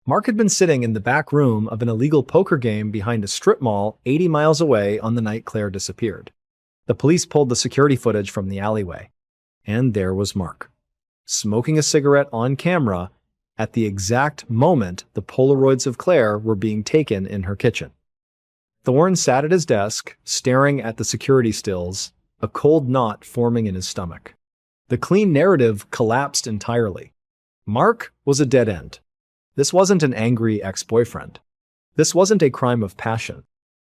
Mark had been sitting in the back room of an illegal poker game behind a strip mall 80 miles away on the night Claire disappeared. The police pulled the security footage from the alleyway. And there was Mark, smoking a cigarette on camera at the exact moment the Polaroids of Claire were being taken in her kitchen. Thorne sat at his desk, staring at the security stills, a cold knot forming in his stomach. The clean narrative collapsed entirely. Mark was a dead end. This wasn't an angry ex-boyfriend. This wasn't a crime of passion.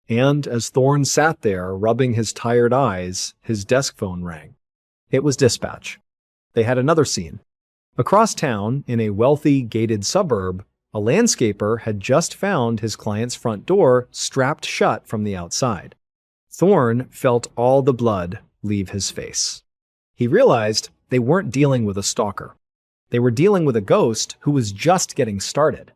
And as Thorne sat there, rubbing his tired eyes, his desk phone rang. It was dispatch. They had another scene. Across town, in a wealthy, gated suburb, a landscaper had just found his client's front door strapped shut from the outside. Thorne felt all the blood leave his face. He realized they weren't dealing with a stalker. They were dealing with a ghost who was just getting started.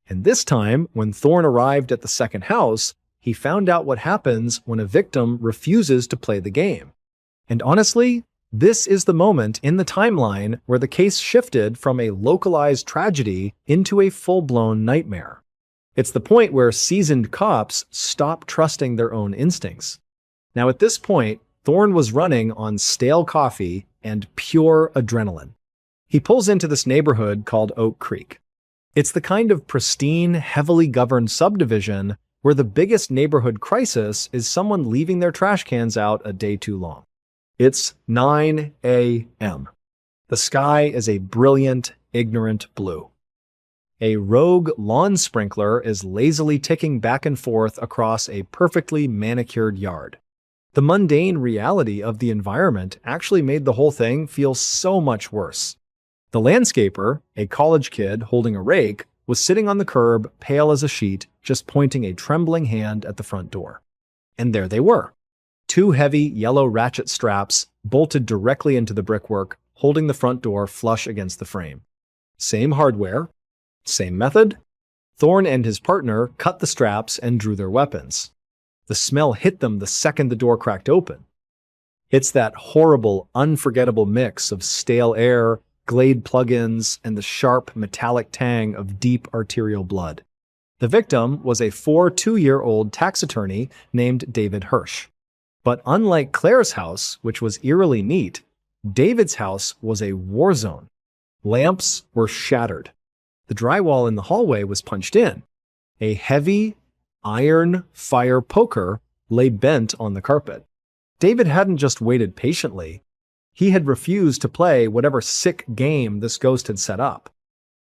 And this time, when Thorne arrived at the second house, he found out what happens when a victim refuses to play the game. And honestly, This is the moment in the timeline where the case shifted from a localized tragedy into a full-blown nightmare. It's the point where seasoned cops stop trusting their own instincts. Now, at this point, Thorne was running on stale coffee and pure adrenaline. He pulls into this neighborhood called Oak Creek. It's the kind of pristine, heavily governed subdivision where the biggest neighborhood crisis is someone leaving their trash cans out a day too long. It's 9 a.m. The sky is a brilliant, ignorant blue. A rogue lawn sprinkler is lazily ticking back and forth across a perfectly manicured yard. The mundane reality of the environment actually made the whole thing feel so much worse. The landscaper, a college kid holding a rake, was sitting on the curb, pale as a sheet, just pointing a trembling hand at the front door. And there they were. Two heavy yellow ratchet straps bolted directly into the brickwork, holding the front door flush against the frame. Same hardware, same method. Thorne and his partner cut the straps and drew their weapons. The smell hit them the second the door cracked open. It's that horrible, unforgettable mix of stale air, Glade plugins, and the sharp, metallic tang of deep arterial blood. The victim was a 42-year-old tax attorney named David Hirsch. But unlike Claire's house, which was eerily neat, David's house was a war zone. Lamps were shattered. The drywall in the hallway was punched in. A heavy, iron fire poker lay bent on the carpet. David hadn't just waited patiently. He had refused to play whatever sick game this ghost had set up.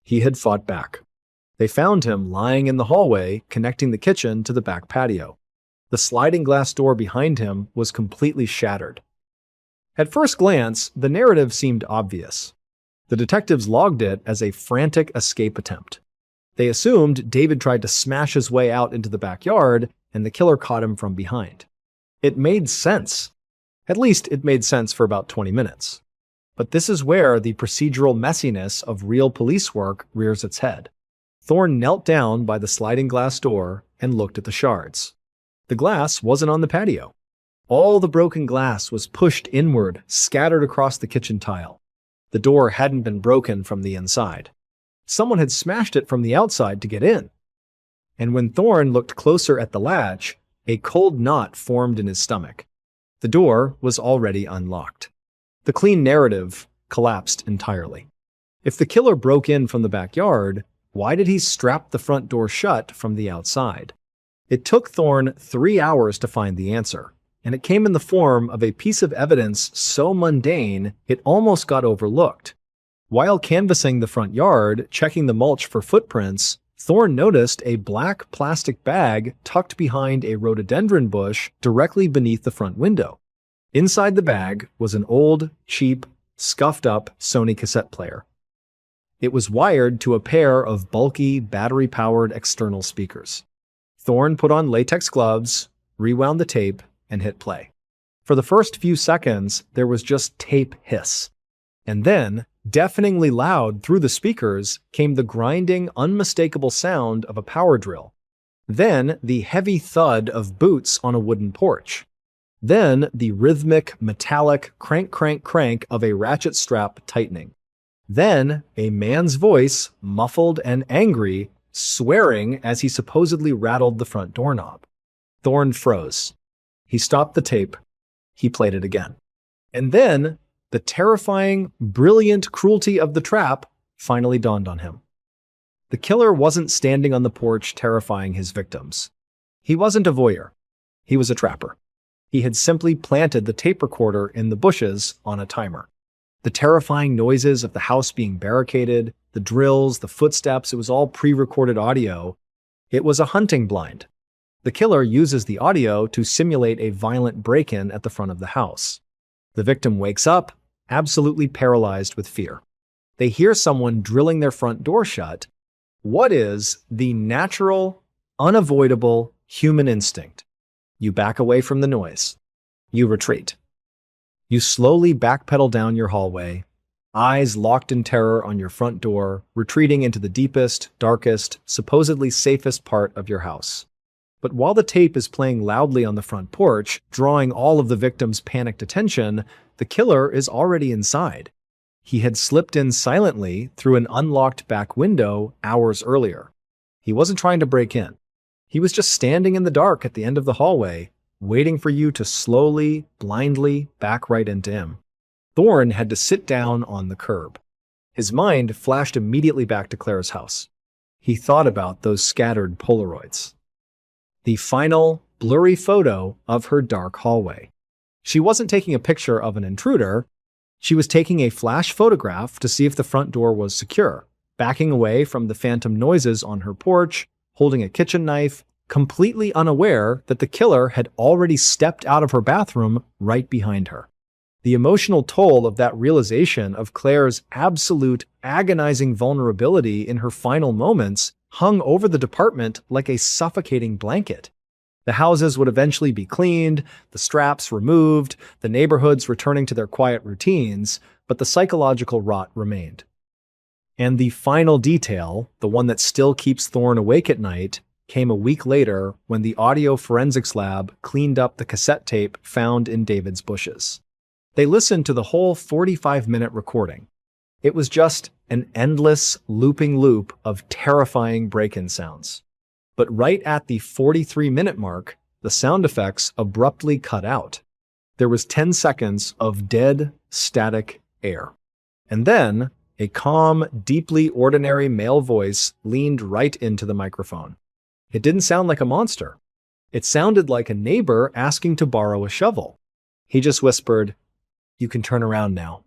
He had fought back. They found him lying in the hallway connecting the kitchen to the back patio. The sliding glass door behind him was completely shattered. At first glance, the narrative seemed obvious. The detectives logged it as a frantic escape attempt. They assumed David tried to smash his way out into the backyard and the killer caught him from behind. It made sense. At least it made sense for about 20 minutes. But this is where the procedural messiness of real police work rears its head. Thorne knelt down by the sliding glass door and looked at the shards. The glass wasn't on the patio. All the broken glass was pushed inward, scattered across the kitchen tile. The door hadn't been broken from the inside. Someone had smashed it from the outside to get in. And when Thorne looked closer at the latch, a cold knot formed in his stomach. The door was already unlocked. The clean narrative collapsed entirely. If the killer broke in from the backyard, why did he strap the front door shut from the outside? It took Thorne 3 hours to find the answer, and it came in the form of a piece of evidence so mundane it almost got overlooked. While canvassing the front yard, checking the mulch for footprints, Thorne noticed a black plastic bag tucked behind a rhododendron bush directly beneath the front window. Inside the bag was an old, cheap, scuffed-up Sony cassette player. It was wired to a pair of bulky, battery-powered external speakers. Thorne put on latex gloves, rewound the tape, and hit play. For the first few seconds, there was just tape hiss. And then, deafeningly loud through the speakers, came the grinding, unmistakable sound of a power drill. Then, the heavy thud of boots on a wooden porch. Then, the rhythmic, metallic crank of a ratchet strap tightening. Then, a man's voice, muffled and angry, swearing as he supposedly rattled the front doorknob. Thorne froze. He stopped the tape. He played it again. And then, the terrifying, brilliant cruelty of the trap finally dawned on him. The killer wasn't standing on the porch terrifying his victims. He wasn't a voyeur. He was a trapper. He had simply planted the tape recorder in the bushes on a timer. The terrifying noises of the house being barricaded, the drills, the footsteps, it was all pre-recorded audio. It was a hunting blind. The killer uses the audio to simulate a violent break-in at the front of the house. The victim wakes up, absolutely paralyzed with fear. They hear someone drilling their front door shut. What is the natural, unavoidable human instinct? You back away from the noise. You retreat. You slowly backpedal down your hallway, eyes locked in terror on your front door, retreating into the deepest, darkest, supposedly safest part of your house. But while the tape is playing loudly on the front porch, drawing all of the victim's panicked attention, the killer is already inside. He had slipped in silently through an unlocked back window hours earlier. He wasn't trying to break in. He was just standing in the dark at the end of the hallway, waiting for you to slowly, blindly back right into him. Thorne had to sit down on the curb. His mind flashed immediately back to Claire's house. He thought about those scattered Polaroids. The final, blurry photo of her dark hallway. She wasn't taking a picture of an intruder. She was taking a flash photograph to see if the front door was secure, backing away from the phantom noises on her porch, holding a kitchen knife, completely unaware that the killer had already stepped out of her bathroom right behind her. The emotional toll of that realization of Claire's absolute, agonizing vulnerability in her final moments hung over the department like a suffocating blanket. The houses would eventually be cleaned, the straps removed, the neighborhoods returning to their quiet routines, but the psychological rot remained. And the final detail, the one that still keeps Thorne awake at night, came a week later when the audio forensics lab cleaned up the cassette tape found in David's bushes. They listened to the whole 45-minute recording. It was just an endless, looping loop of terrifying break-in sounds. But right at the 43-minute mark, the sound effects abruptly cut out. There was 10 seconds of dead, static air. And then, a calm, deeply ordinary male voice leaned right into the microphone. It didn't sound like a monster. It sounded like a neighbor asking to borrow a shovel. He just whispered, "You can turn around now."